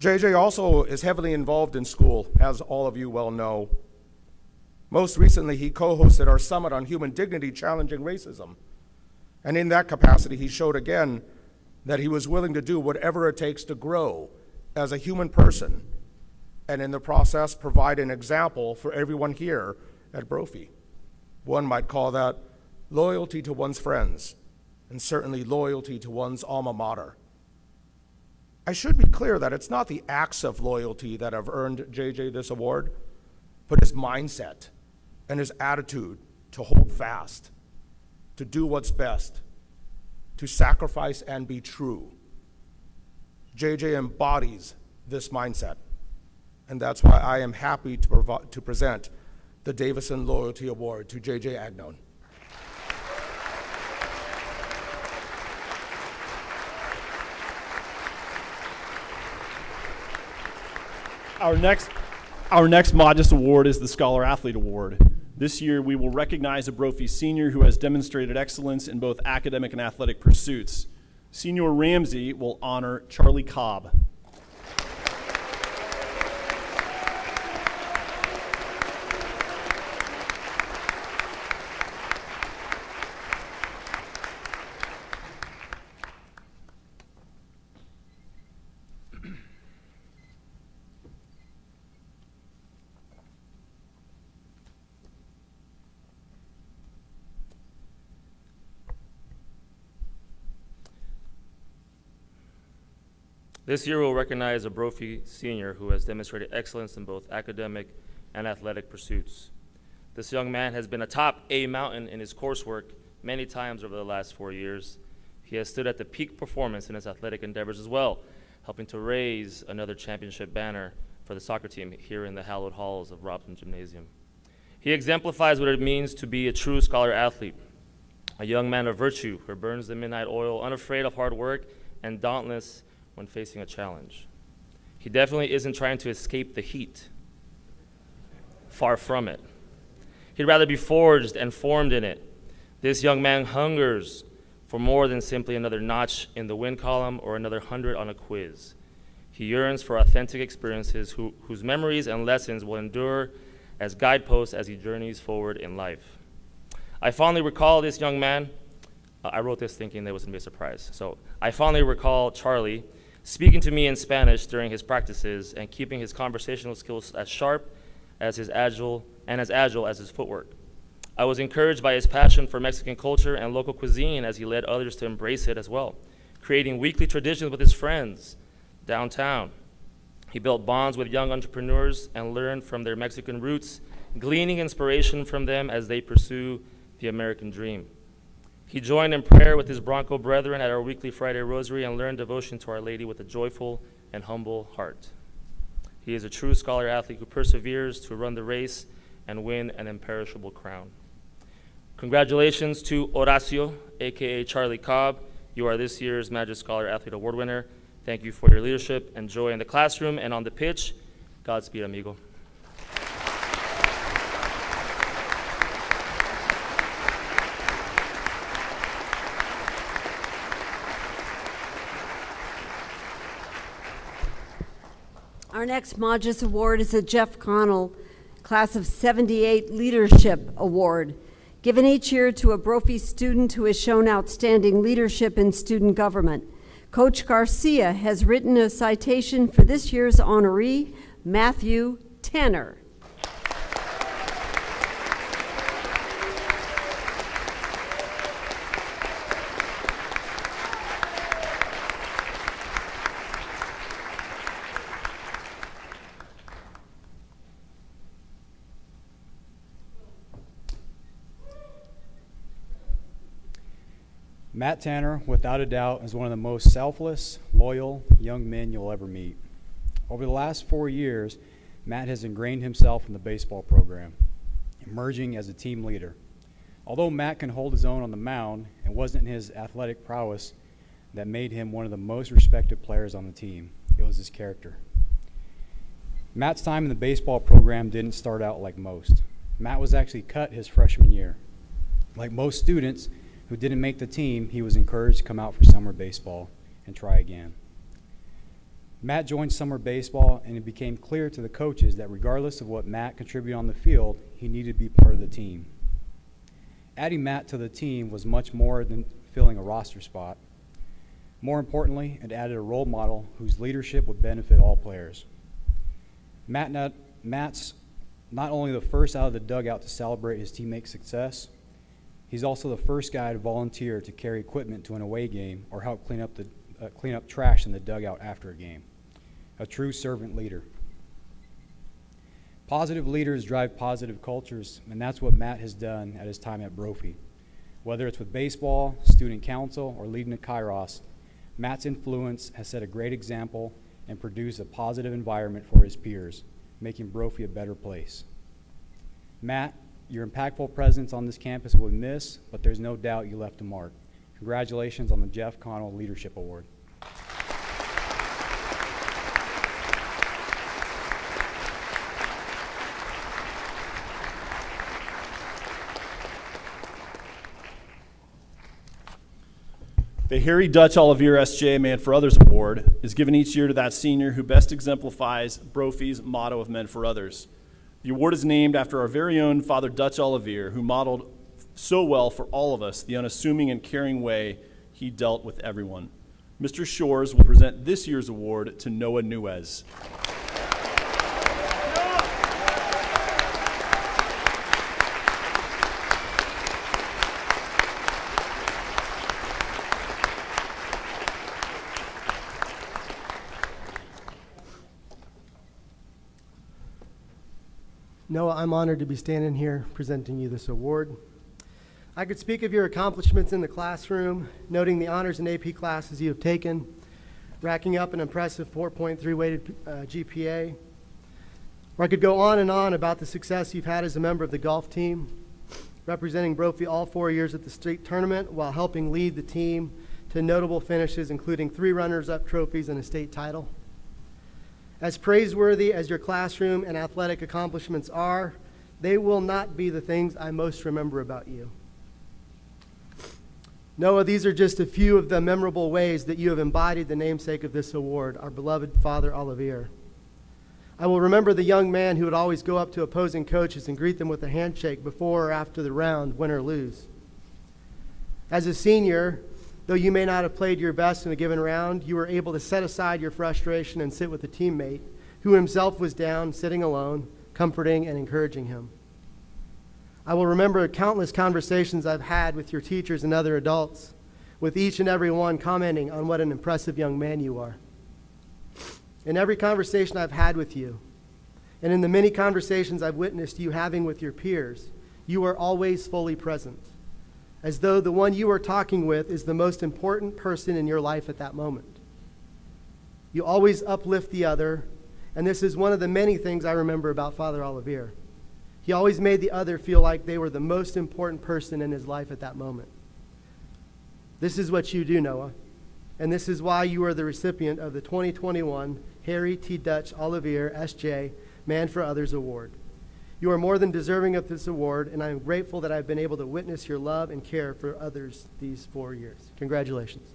JJ also is heavily involved in school, as all of you well know. Most recently, he co-hosted our Summit on Human Dignity Challenging Racism. And in that capacity, he showed again that he was willing to do whatever it takes to grow as a human person, and in the process, provide an example for everyone here at Brophy. One might call that loyalty to one's friends, and certainly loyalty to one's alma mater. I should be clear that it's not the acts of loyalty that have earned JJ this award, but his mindset and his attitude to hold fast, to do what's best, to sacrifice and be true. JJ embodies this mindset, and that's why I am happy to present the Davison Loyalty Award to JJ Agnon. Our next Modest Award is the Scholar Athlete Award. This year, we will recognize a Brophy senior who has demonstrated excellence in both academic and athletic pursuits. Senior Ramsey will honor Charlie Cobb. This year we'll recognize a Brophy senior who has demonstrated excellence in both academic and athletic pursuits. This young man has been a top A mountain in his coursework many times over the last 4 years. He has stood at the peak performance in his athletic endeavors as well, helping to raise another championship banner for the soccer team here in the hallowed halls of Robson Gymnasium. He exemplifies what it means to be a true scholar athlete, a young man of virtue who burns the midnight oil, unafraid of hard work and dauntless when facing a challenge. He definitely isn't trying to escape the heat. Far from it. He'd rather be forged and formed in it. This young man hungers for more than simply another notch in the win column or another 100 on a quiz. He yearns for authentic experiences whose memories and lessons will endure as guideposts as he journeys forward in life. I fondly recall this young man. I wrote this thinking there was going to be a surprise. So I fondly recall Charlie speaking to me in Spanish during his practices and keeping his conversational skills as sharp as as agile as his footwork. I was encouraged by his passion for Mexican culture and local cuisine as he led others to embrace it as well, creating weekly traditions with his friends downtown. He built bonds with young entrepreneurs and learned from their Mexican roots, gleaning inspiration from them as they pursue the American dream. He joined in prayer with his Bronco brethren at our weekly Friday rosary and learned devotion to Our Lady with a joyful and humble heart. He is a true scholar athlete who perseveres to run the race and win an imperishable crown. Congratulations to Horacio, aka Charlie Cobb. You are this year's Magic Scholar Athlete Award winner. Thank you for your leadership and joy in the classroom and on the pitch. Godspeed, amigo. Our next Magis Award is the Jeff Connell Class of 78 Leadership Award, given each year to a Brophy student who has shown outstanding leadership in student government. Coach Garcia has written a citation for this year's honoree, Matthew Tanner. Matt Tanner, without a doubt, is one of the most selfless, loyal young men you'll ever meet. Over the last 4 years, Matt has ingrained himself in the baseball program, emerging as a team leader. Although Matt can hold his own on the mound, it wasn't his athletic prowess that made him one of the most respected players on the team. It was his character. Matt's time in the baseball program didn't start out like most. Matt was actually cut his freshman year. Like most students who didn't make the team, he was encouraged to come out for summer baseball and try again. Matt joined summer baseball, and it became clear to the coaches that regardless of what Matt contributed on the field, he needed to be part of the team. Adding Matt to the team was much more than filling a roster spot. More importantly, it added a role model whose leadership would benefit all players. Matt's not only the first out of the dugout to celebrate his teammate's success, he's also the first guy to volunteer to carry equipment to an away game or help clean up trash in the dugout after a game. A true servant leader. Positive leaders drive positive cultures, and that's what Matt has done at his time at Brophy. Whether it's with baseball, student council, or leading a Kairos, Matt's influence has set a great example and produced a positive environment for his peers, making Brophy a better place. Matt, your impactful presence on this campus will be missed, but there's no doubt you left a mark. Congratulations on the Jeff Connell Leadership Award. The Harry Dutch Olivier S.J. Man for Others Award is given each year to that senior who best exemplifies Brophy's motto of Men for Others. The award is named after our very own Father Dutch Olivier, who modeled so well for all of us the unassuming and caring way he dealt with everyone. Mr. Shores will present this year's award to Noah Nuez. Noah, I'm honored to be standing here presenting you this award. I could speak of your accomplishments in the classroom, noting the honors and AP classes you have taken, racking up an impressive 4.3 weighted GPA. Or I could go on and on about the success you've had as a member of the golf team, representing Brophy all 4 years at the state tournament while helping lead the team to notable finishes, including 3 runners-up trophies and a state title. As praiseworthy as your classroom and athletic accomplishments are, they will not be the things I most remember about you. Noah, these are just a few of the memorable ways that you have embodied the namesake of this award, our beloved Father Olivier. I will remember the young man who would always go up to opposing coaches and greet them with a handshake before or after the round, win or lose. As a senior, though you may not have played your best in a given round, you were able to set aside your frustration and sit with a teammate who himself was down, sitting alone, comforting and encouraging him. I will remember countless conversations I've had with your teachers and other adults, with each and every one commenting on what an impressive young man you are. In every conversation I've had with you, and in the many conversations I've witnessed you having with your peers, you are always fully present, as though the one you are talking with is the most important person in your life at that moment. You always uplift the other, and this is one of the many things I remember about Father Olivier. He always made the other feel like they were the most important person in his life at that moment. This is what you do, Noah, and this is why you are the recipient of the 2021 Harry T. Dutch Olivier S.J. Man for Others Award. You are more than deserving of this award, and I am grateful that I've been able to witness your love and care for others these 4 years. Congratulations.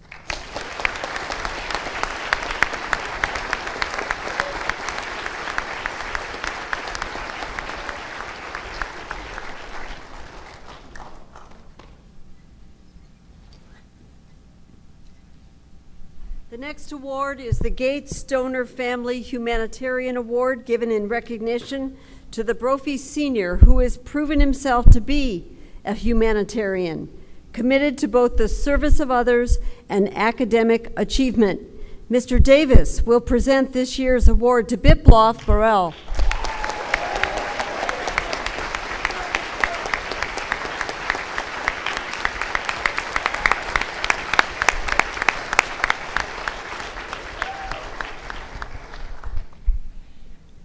The next award is the Gates Stoner Family Humanitarian Award, given in recognition to the Brophy senior who has proven himself to be a humanitarian, committed to both the service of others and academic achievement. Mr. Davis will present this year's award to Biplof Burrell.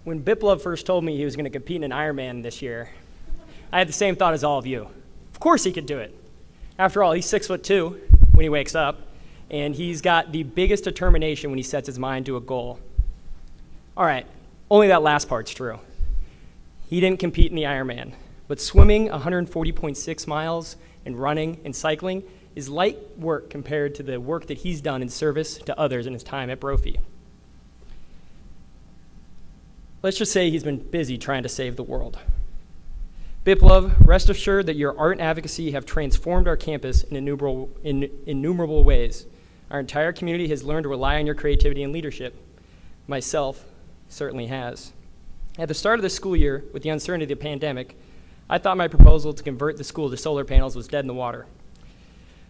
When Biplov first told me he was going to compete in an Ironman this year, I had the same thought as all of you. Of course he could do it. After all, he's 6'2" when he wakes up, and he's got the biggest determination when he sets his mind to a goal. All right, only that last part's true. He didn't compete in the Ironman, but swimming 140.6 miles and running and cycling is light work compared to the work that he's done in service to others in his time at Brophy. let's just say he's been busy trying to save the world. Biplov, rest assured that your art and advocacy have transformed our campus in innumerable ways. Our entire community has learned to rely on your creativity and leadership. Myself certainly has. At the start of the school year, with the uncertainty of the pandemic, I thought my proposal to convert the school to solar panels was dead in the water.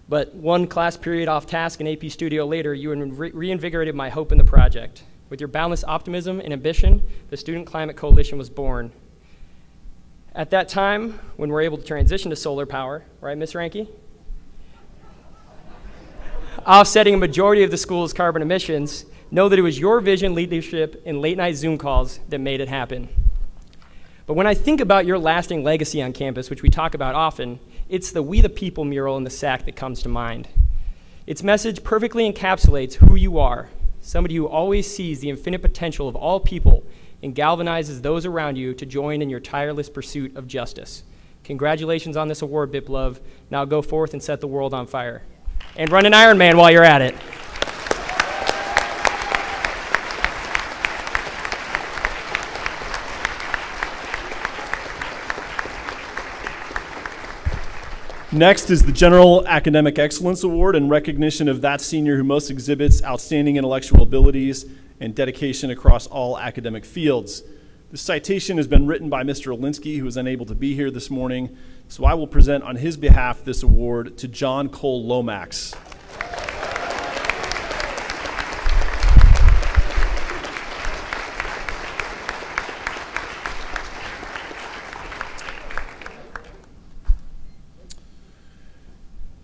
But one class period off task in AP Studio later, you reinvigorated my hope in the project. With your boundless optimism and ambition, the Student Climate Coalition was born. At that time, when we're able to transition to solar power, right, Ms. Ranke? Offsetting a majority of the school's carbon emissions, know that it was your vision, leadership, and late-night Zoom calls that made it happen. But when I think about your lasting legacy on campus, which we talk about often, it's the We the People mural in the SAC that comes to mind. Its message perfectly encapsulates who you are, somebody who always sees the infinite potential of all people and galvanizes those around you to join in your tireless pursuit of justice. Congratulations on this award, Biplov. Now go forth and set the world on fire. And run an Ironman while you're at it. Next is the General Academic Excellence Award in recognition of that senior who most exhibits outstanding intellectual abilities and dedication across all academic fields. This citation has been written by Mr. Olinsky, who is unable to be here this morning, so I will present on his behalf this award to John Cole Lomax.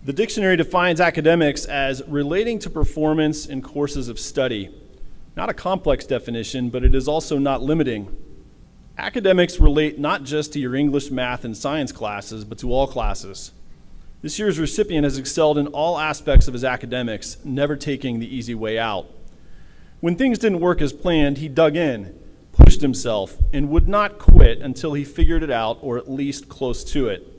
The dictionary defines academics as relating to performance in courses of study. Not a complex definition, but it is also not limiting. Academics relate not just to your English, math, and science classes, but to all classes. This year's recipient has excelled in all aspects of his academics, never taking the easy way out. When things didn't work as planned, he dug in, pushed himself, and would not quit until he figured it out, or at least close to it.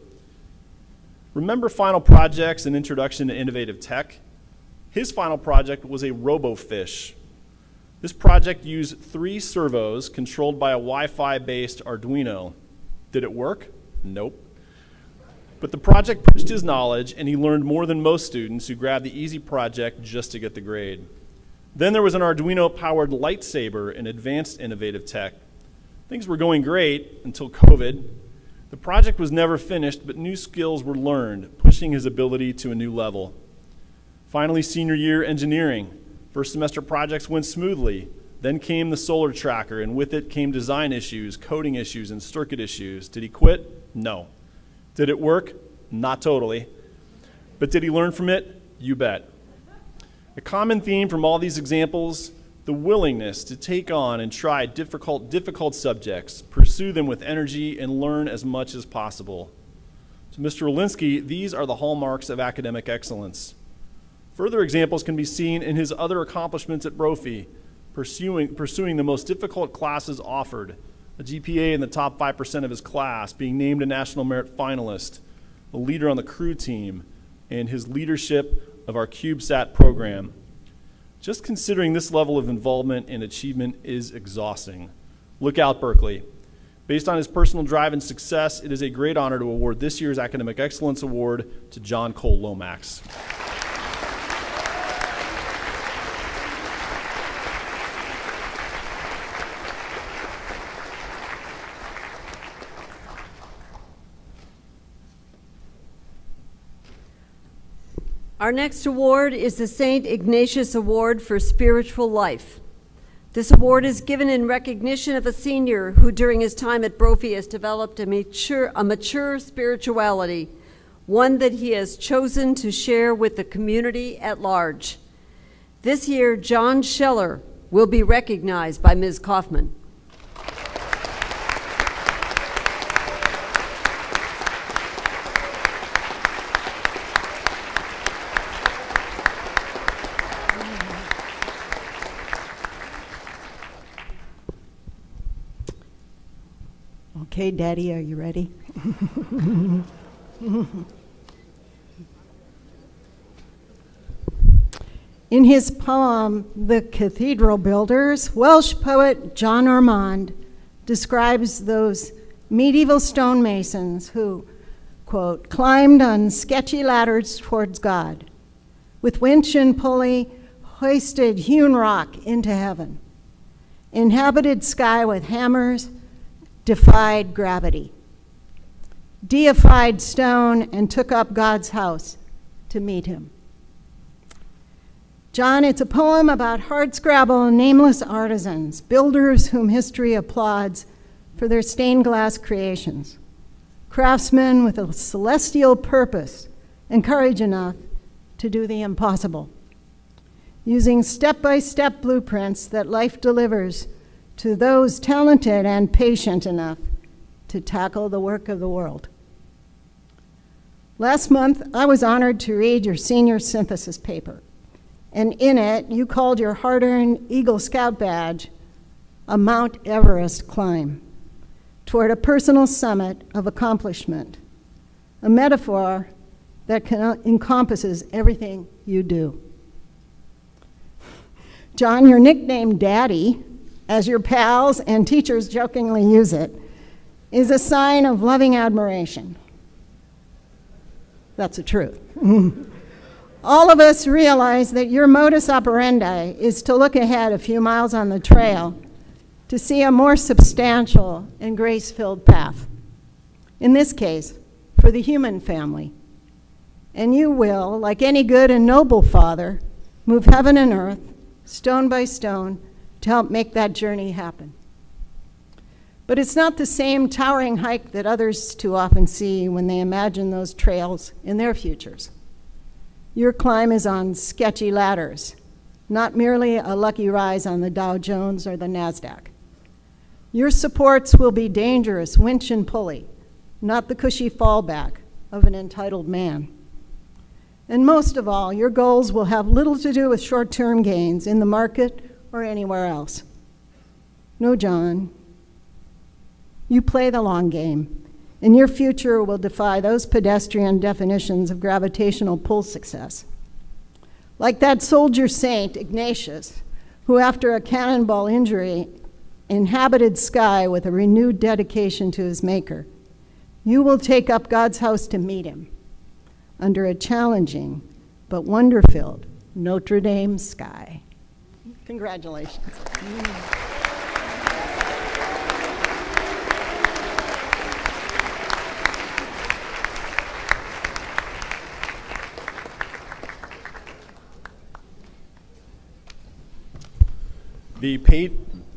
Remember final projects and introduction to innovative tech? His final project was a RoboFish. This project used 3 servos controlled by a Wi-Fi based Arduino. Did it work? Nope. But the project pushed his knowledge and he learned more than most students who grabbed the easy project just to get the grade. Then there was an Arduino powered lightsaber and advanced innovative tech. Things were going great until COVID. The project was never finished, but new skills were learned, pushing his ability to a new level. Finally, senior year engineering. First semester projects went smoothly. Then came the solar tracker, and with it came design issues, coding issues, and circuit issues. Did he quit? No. Did it work? Not totally. But did he learn from it? You bet. A common theme from all these examples: the willingness to take on and try difficult subjects, pursue them with energy, and learn as much as possible. So Mr. Olinsky, these are the hallmarks of academic excellence. Further examples can be seen in his other accomplishments at Brophy, pursuing the most difficult classes offered, a GPA in the top 5% of his class, being named a National Merit Finalist, a leader on the crew team, and his leadership of our CubeSat program. Just considering this level of involvement and achievement is exhausting. Look out, Berkeley. Based on his personal drive and success, it is a great honor to award this year's Academic Excellence Award to John Cole Lomax. Our next award is the St. Ignatius Award for Spiritual Life. This award is given in recognition of a senior who during his time at Brophy has developed a mature spirituality, one that he has chosen to share with the community at large. This year, John Scheller will be recognized by Ms. Kaufman. Okay, Daddy, are you ready? In his poem, The Cathedral Builders, Welsh poet John Ormond describes those medieval stonemasons who, quote, climbed on sketchy ladders towards God, with winch and pulley hoisted hewn rock into heaven, inhabited sky with hammers, defied gravity, deified stone, and took up God's house to meet him. John, it's a poem about hardscrabble and nameless artisans, builders whom history applauds for their stained glass creations, craftsmen with a celestial purpose and courage enough to do the impossible, using step-by-step blueprints that life delivers to those talented and patient enough to tackle the work of the world. Last month, I was honored to read your senior synthesis paper, and in it, you called your hard-earned Eagle Scout badge a Mount Everest climb toward a personal summit of accomplishment, a metaphor that encompasses everything you do. John, your nickname Daddy, as your pals and teachers jokingly use it, is a sign of loving admiration. That's the truth. All of us realize that your modus operandi is to look ahead a few miles on the trail to see a more substantial and grace-filled path. In this case, for the human family. And you will, like any good and noble father, move heaven and earth, stone by stone, to help make that journey happen. But it's not the same towering hike that others too often see when they imagine those trails in their futures. Your climb is on sketchy ladders, not merely a lucky rise on the Dow Jones or the NASDAQ. Your supports will be dangerous winch and pulley, not the cushy fallback of an entitled man. And most of all, your goals will have little to do with short-term gains in the market or anywhere else. No, John, you play the long game, and your future will defy those pedestrian definitions of gravitational pull success. Like that soldier saint, Ignatius, who after a cannonball injury inhabited sky with a renewed dedication to his maker, you will take up God's house to meet him under a challenging but wonder-filled Notre Dame sky. Congratulations.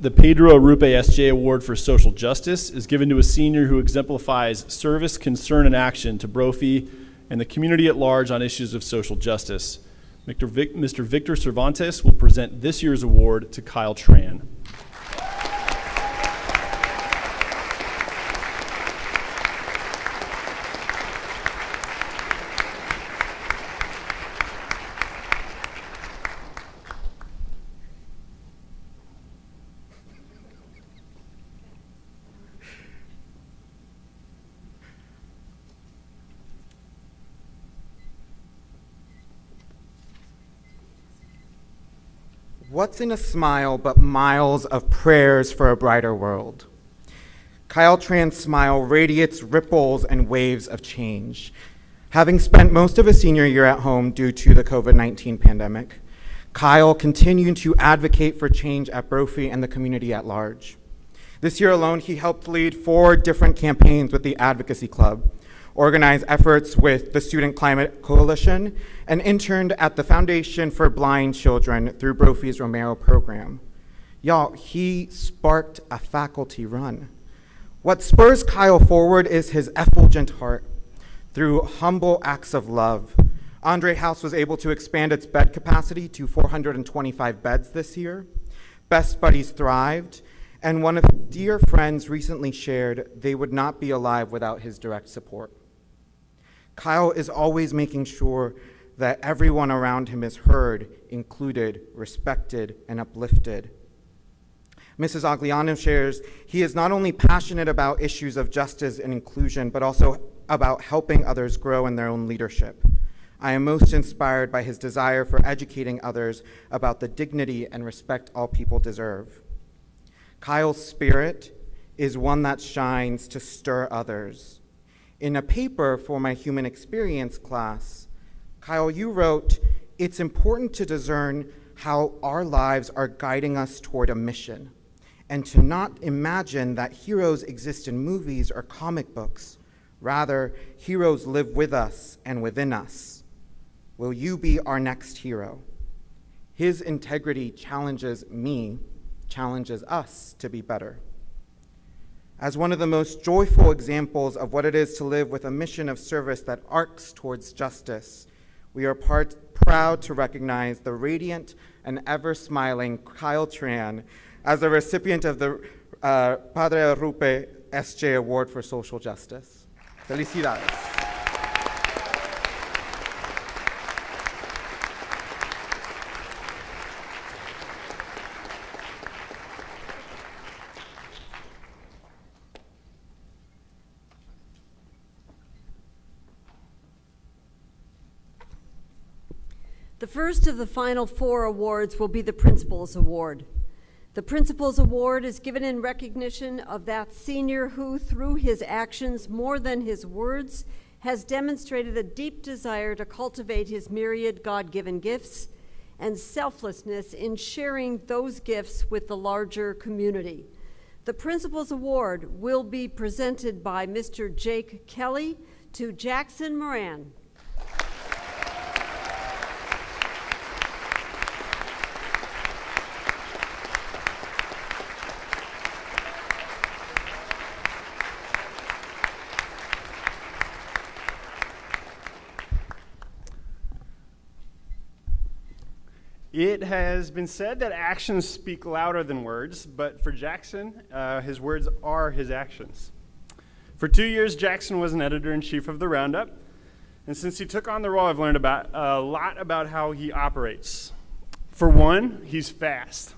The Pedro Arrupe SJ Award for Social Justice is given to a senior who exemplifies service, concern, and action to Brophy and the community at large on issues of social justice. Mr. Victor Cervantes will present this year's award to Kyle Tran. What's in a smile but miles of prayers for a brighter world? Kyle Tran's smile radiates ripples and waves of change. Having spent most of his senior year at home due to the COVID-19 pandemic, Kyle continued to advocate for change at Brophy and the community at large. This year alone, he helped lead 4 different campaigns with the Advocacy Club, organized efforts with the Student Climate Coalition, and interned at the Foundation for Blind Children through Brophy's Romero program. Y'all, he sparked a faculty run. What spurs Kyle forward is his effulgent heart. Through humble acts of love, Andre House was able to expand its bed capacity to 425 beds this year. Best Buddies thrived, and one of his dear friends recently shared they would not be alive without his direct support. Kyle is always making sure that everyone around him is heard, included, respected, and uplifted. Mrs. Agliano shares he is not only passionate about issues of justice and inclusion, but also about helping others grow in their own leadership. I am most inspired by his desire for educating others about the dignity and respect all people deserve. Kyle's spirit, is one that shines to stir others. In a paper for my human experience class, Kyle, you wrote, "It's important to discern how our lives are guiding us toward a mission, and to not imagine that heroes exist in movies or comic books. Rather, heroes live with us and within us. Will you be our next hero?" His integrity challenges me, challenges us to be better. As one of the most joyful examples of what it is to live with a mission of service that arcs towards justice, we are proud to recognize the radiant and ever-smiling Kyle Tran as the recipient of the Padre Rupe SJ Award for Social Justice. Felicidades. The first of the final 4 awards will be the Principal's Award. The Principal's Award is given in recognition of that senior who, through his actions more than his words, has demonstrated a deep desire to cultivate his myriad God-given gifts and selflessness in sharing those gifts with the larger community. The Principal's Award will be presented by Mr. Jake Kelly to Jackson Moran. It has been said that actions speak louder than words, but for Jackson, his words are his actions. For 2 years, Jackson was an editor-in-chief of the Roundup, and since he took on the role, I've learned a lot about how he operates. For one, he's fast.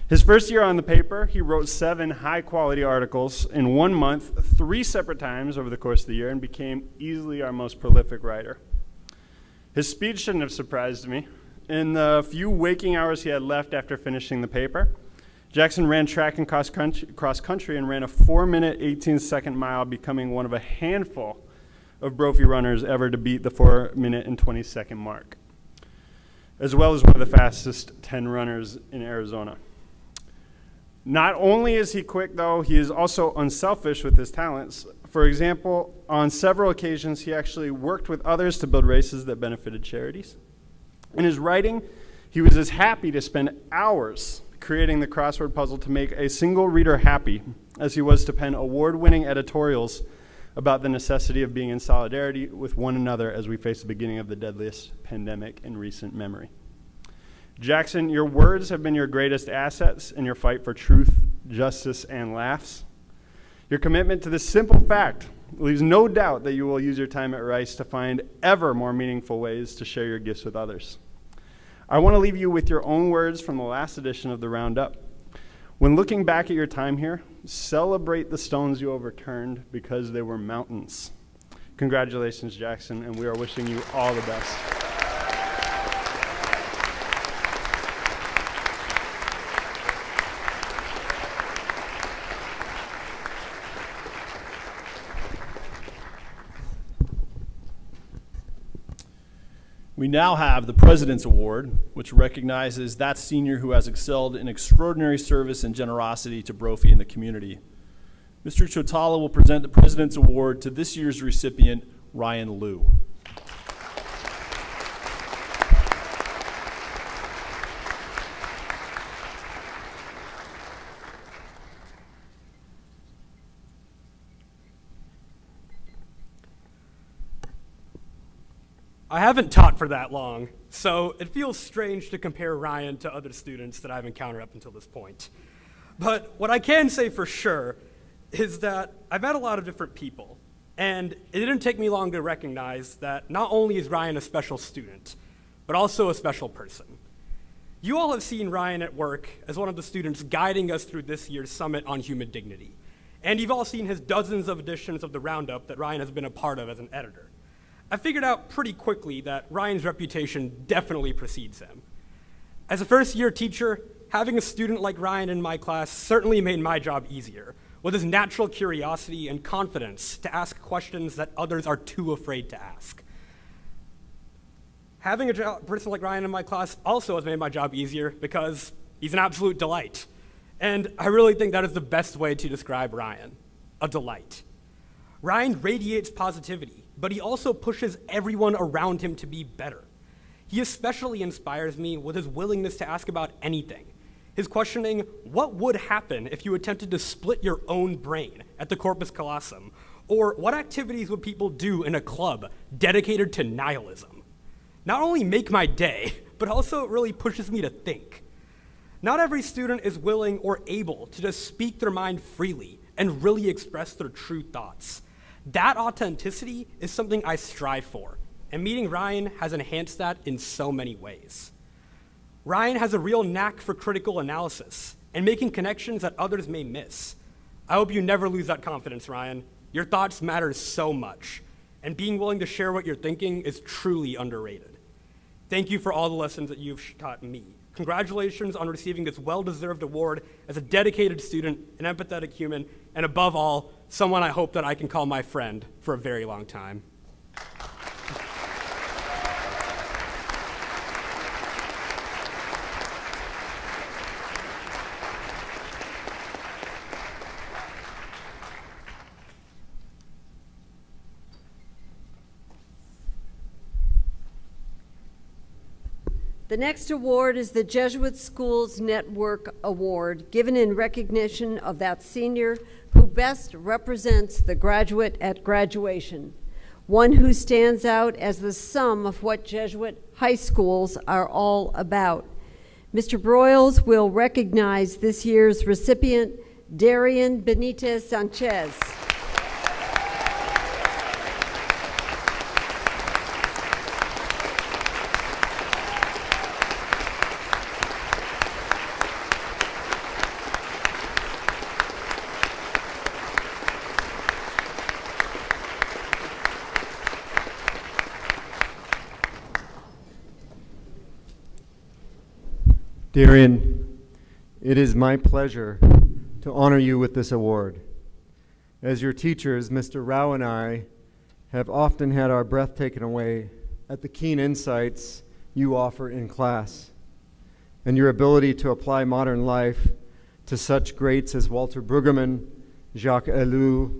His first year on the paper, he wrote 7 high-quality articles in 1 month, 3 separate times over the course of the year, and became easily our most prolific writer. His speed shouldn't have surprised me. In the few waking hours he had left after finishing the paper, Jackson ran track and cross country and ran a 4-minute, 18-second mile, becoming one of a handful of Brophy runners ever to beat the 4-minute and 20-second mark, as well as one of the fastest 10 runners in Arizona. Not only is he quick, though, he is also unselfish with his talents. For example, on several occasions, he actually worked with others to build races that benefited charities. In his writing, he was as happy to spend hours creating the crossword puzzle to make a single reader happy as he was to pen award-winning editorials about the necessity of being in solidarity with one another as we face the beginning of the deadliest pandemic in recent memory. Jackson, your words have been your greatest assets in your fight for truth, justice, and laughs. Your commitment to this simple fact leaves no doubt that you will use your time at Rice to find ever more meaningful ways to share your gifts with others. I want to leave you with your own words from the last edition of the Roundup. When looking back at your time here, celebrate the stones you overturned because they were mountains. Congratulations, Jackson, and we are wishing you all the best. We now have the President's Award, which recognizes that senior who has excelled in extraordinary service and generosity to Brophy and the community. Mr. Chotala will present the President's Award to this year's recipient, Ryan Liu. I haven't taught for that long, so it feels strange to compare Ryan to other students that I've encountered up until this point. But what I can say for sure is that I've met a lot of different people, and it didn't take me long to recognize that not only is Ryan a special student, but also a special person. You all have seen Ryan at work as one of the students guiding us through this year's Summit on Human Dignity, and you've all seen his dozens of editions of the Roundup that Ryan has been a part of as an editor. I figured out pretty quickly that Ryan's reputation definitely precedes him. As a first-year teacher, having a student like Ryan in my class certainly made my job easier, with his natural curiosity and confidence to ask questions that others are too afraid to ask. Having a person like Ryan in my class also has made my job easier because he's an absolute delight. And I really think that is the best way to describe Ryan, a delight. Ryan radiates positivity, but he also pushes everyone around him to be better. He especially inspires me with his willingness to ask about anything. His questioning, what would happen if you attempted to split your own brain at the Corpus Colossum? Or what activities would people do in a club dedicated to nihilism? Not only make my day, but also it really pushes me to think. Not every student is willing or able to just speak their mind freely and really express their true thoughts. That authenticity is something I strive for, and meeting Ryan has enhanced that in so many ways. Ryan has a real knack for critical analysis and making connections that others may miss. I hope you never lose that confidence, Ryan. Your thoughts matter so much, and being willing to share what you're thinking is truly underrated. Thank you for all the lessons that you've taught me. Congratulations on receiving this well-deserved award as a dedicated student, an empathetic human, and above all, someone I hope that I can call my friend for a very long time. The next award is the Jesuit Schools Network Award, given in recognition of that senior who best represents the graduate at graduation, one who stands out as the sum of what Jesuit high schools are all about. Mr. Broyles will recognize this year's recipient, Darian Benitez Sanchez. Darian, it is my pleasure to honor you with this award. As your teachers, Mr. Rao and I have often had our breath taken away at the keen insights you offer in class and your ability to apply modern life to such greats as Walter Brueggemann, Jacques Ellul,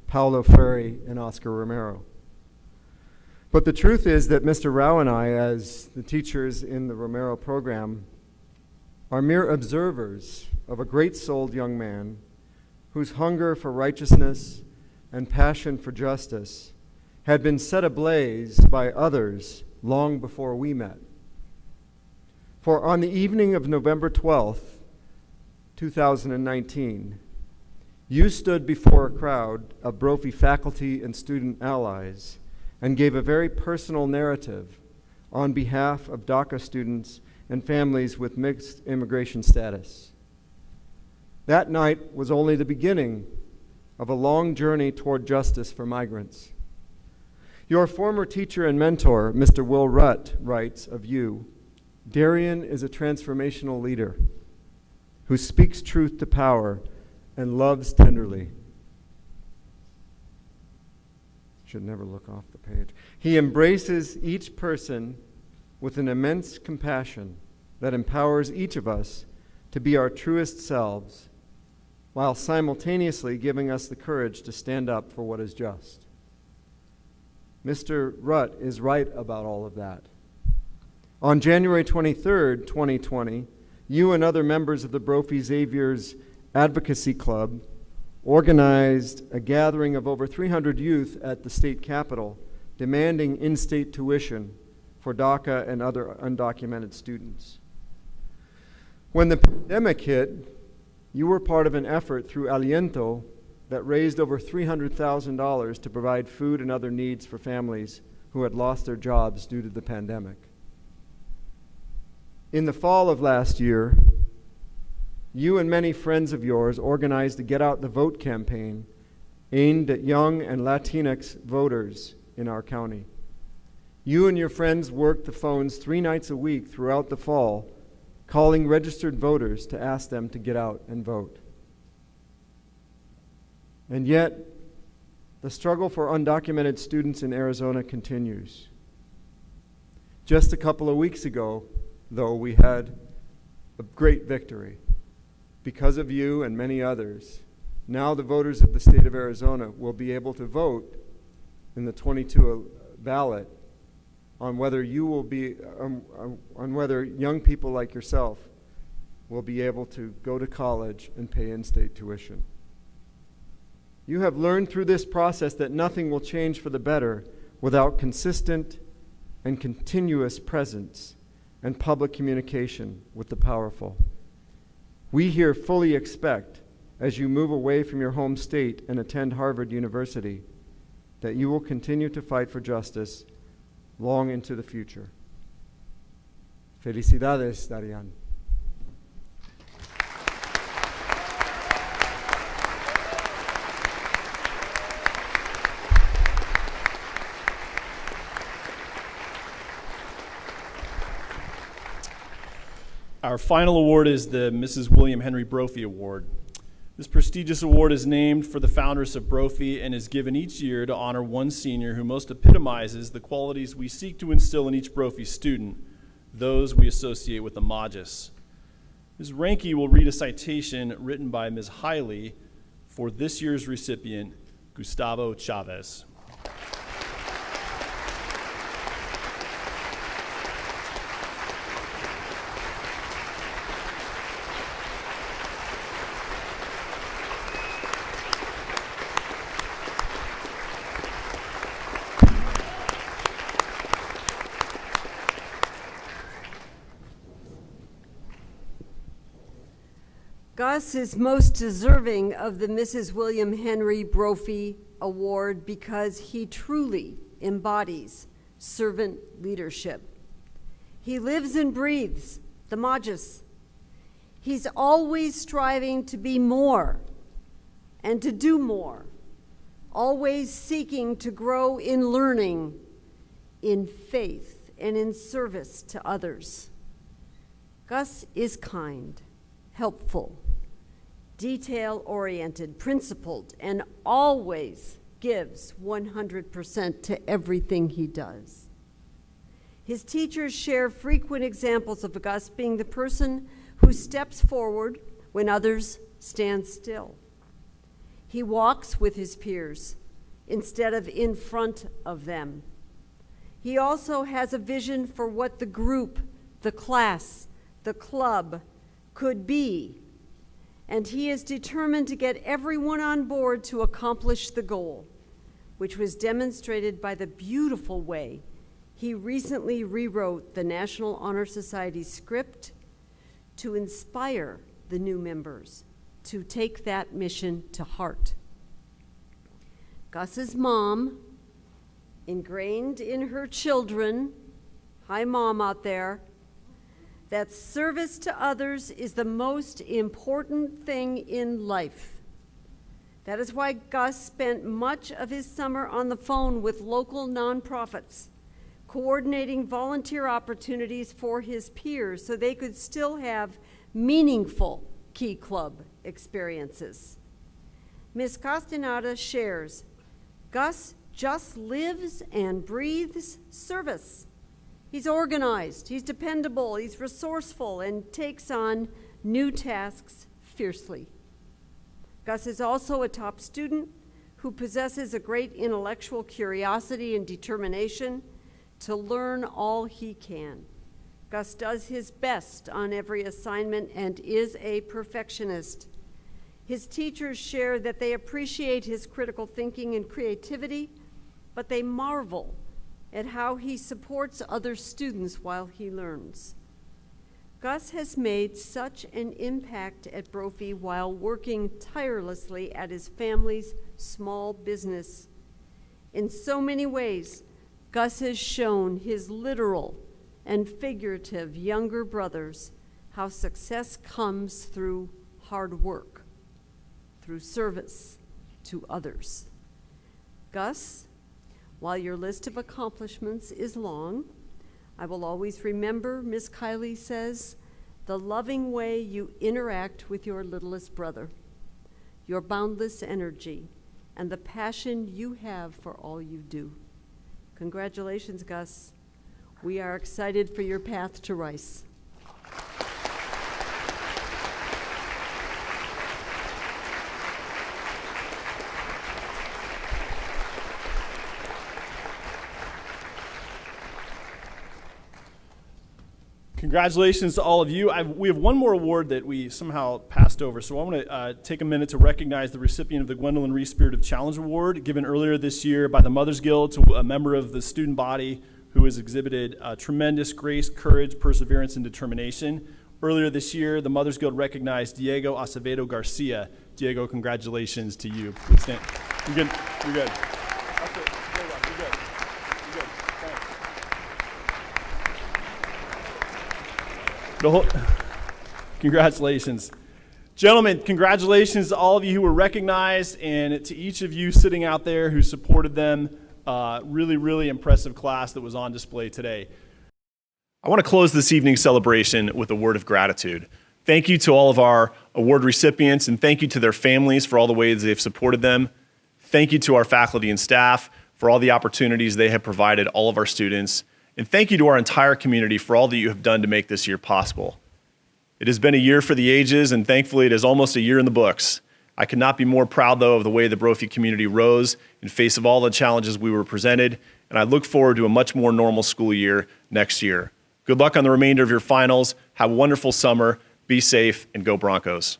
Paulo Freire, and Oscar Romero. But the truth is that Mr. Rao and I, as the teachers in the Romero program, are mere observers of a great-souled young man whose hunger for righteousness and passion for justice had been set ablaze by others long before we met. For on the evening of November 12th, 2019, you stood before a crowd of Brophy faculty and student allies and gave a very personal narrative on behalf of DACA students and families with mixed immigration status. That night was only the beginning of a long journey toward justice for migrants. Your former teacher and mentor, Mr. Will Rutt, writes of you, Darian is a transformational leader who speaks truth to power and loves tenderly. Should never look off the page. He embraces each person with an immense compassion that empowers each of us to be our truest selves, while simultaneously giving us the courage to stand up for what is just. Mr. Rutt is right about all of that. On January 23rd, 2020, you and other members of the Brophy Xavier's Advocacy Club organized a gathering of over 300 youth at the state capitol demanding in-state tuition for DACA and other undocumented students. When the pandemic hit, you were part of an effort through Aliento that raised over $300,000 to provide food and other needs for families who had lost their jobs due to the pandemic. In the fall of last year, you and many friends of yours organized a Get Out the Vote campaign aimed at young and Latinx voters in our county. You and your friends worked the phones 3 nights a week throughout the fall, calling registered voters to ask them to get out and vote. And yet, the struggle for undocumented students in Arizona continues. Just a couple of weeks ago, though, we had a great victory. Because of you and many others, now the voters of the state of Arizona will be able to vote in the 22 ballot on whether you will be, on whether young people like yourself will be able to go to college and pay in-state tuition. You have learned through this process that nothing will change for the better without consistent and continuous presence and public communication with the powerful. We here fully expect, as you move away from your home state and attend Harvard University, that you will continue to fight for justice long into the future. Felicidades, Darian. Our final award is the Mrs. William Henry Brophy Award. This prestigious award is named for the foundress of Brophy and is given each year to honor one senior who most epitomizes the qualities we seek to instill in each Brophy student, those we associate with the Magis. Ms. Ranke will read a citation written by Ms. Hiley for this year's recipient, Gustavo Chavez. Gus is most deserving of the Mrs. William Henry Brophy Award because he truly embodies servant leadership. He lives and breathes the Magis. He's always striving to be more and to do more, always seeking to grow in learning, in faith, and in service to others. Gus is kind, helpful, detail-oriented, principled, and always gives 100% to everything he does. His teachers share frequent examples of Gus being the person who steps forward when others stand still. He walks with his peers instead of in front of them. He also has a vision for what the group, the class, the club could be, and he is determined to get everyone on board to accomplish the goal, which was demonstrated by the beautiful way he recently rewrote the National Honor Society script to inspire the new members to take that mission to heart. Gus's mom, ingrained in her children, hi mom out there, that service to others is the most important thing in life. That is why Gus spent much of his summer on the phone with local nonprofits, coordinating volunteer opportunities for his peers so they could still have meaningful Key Club experiences. Ms. Castaneda shares, Gus just lives and breathes service. He's organized, he's dependable, he's resourceful, and takes on new tasks fiercely. Gus is also a top student who possesses a great intellectual curiosity and determination to learn all he can. Gus does his best on every assignment and is a perfectionist. His teachers share that they appreciate his critical thinking and creativity, but they marvel at how he supports other students while he learns. Gus has made such an impact at Brophy while working tirelessly at his family's small business. In so many ways, Gus has shown his literal and figurative younger brothers how success comes through hard work, through service to others. Gus, while your list of accomplishments is long, I will always remember, Ms. Kiley says, the loving way you interact with your littlest brother, your boundless energy, and the passion you have for all you do. Congratulations, Gus. We are excited for your path to Rice. Congratulations to all of you. We have one more award that we somehow passed over, so I want to take a minute to recognize the recipient of the Gwendolyn Reese Spirit of Challenge Award, given earlier this year by the Mothers Guild to a member of the student body who has exhibited tremendous grace, courage, perseverance, and determination. Earlier this year, the Mothers Guild recognized Diego Acevedo Garcia. Diego, congratulations to you. Please stand. You're good. You're good. That's it. You're good. You're good. You're good. Thanks. Congratulations. Gentlemen, congratulations to all of you who were recognized and to each of you sitting out there who supported them. Really, really impressive class that was on display today. I want to close this evening's celebration with a word of gratitude. Thank you to all of our award recipients, and thank you to their families for all the ways they've supported them. Thank you to our faculty and staff for all the opportunities they have provided all of our students. And thank you to our entire community for all that you have done to make this year possible. It has been a year for the ages, and thankfully it is almost a year in the books. I could not be more proud, though, of the way the Brophy community rose in face of all the challenges we were presented, and I look forward to a much more normal school year next year. Good luck on the remainder of your finals. Have a wonderful summer. Be safe, and go Broncos.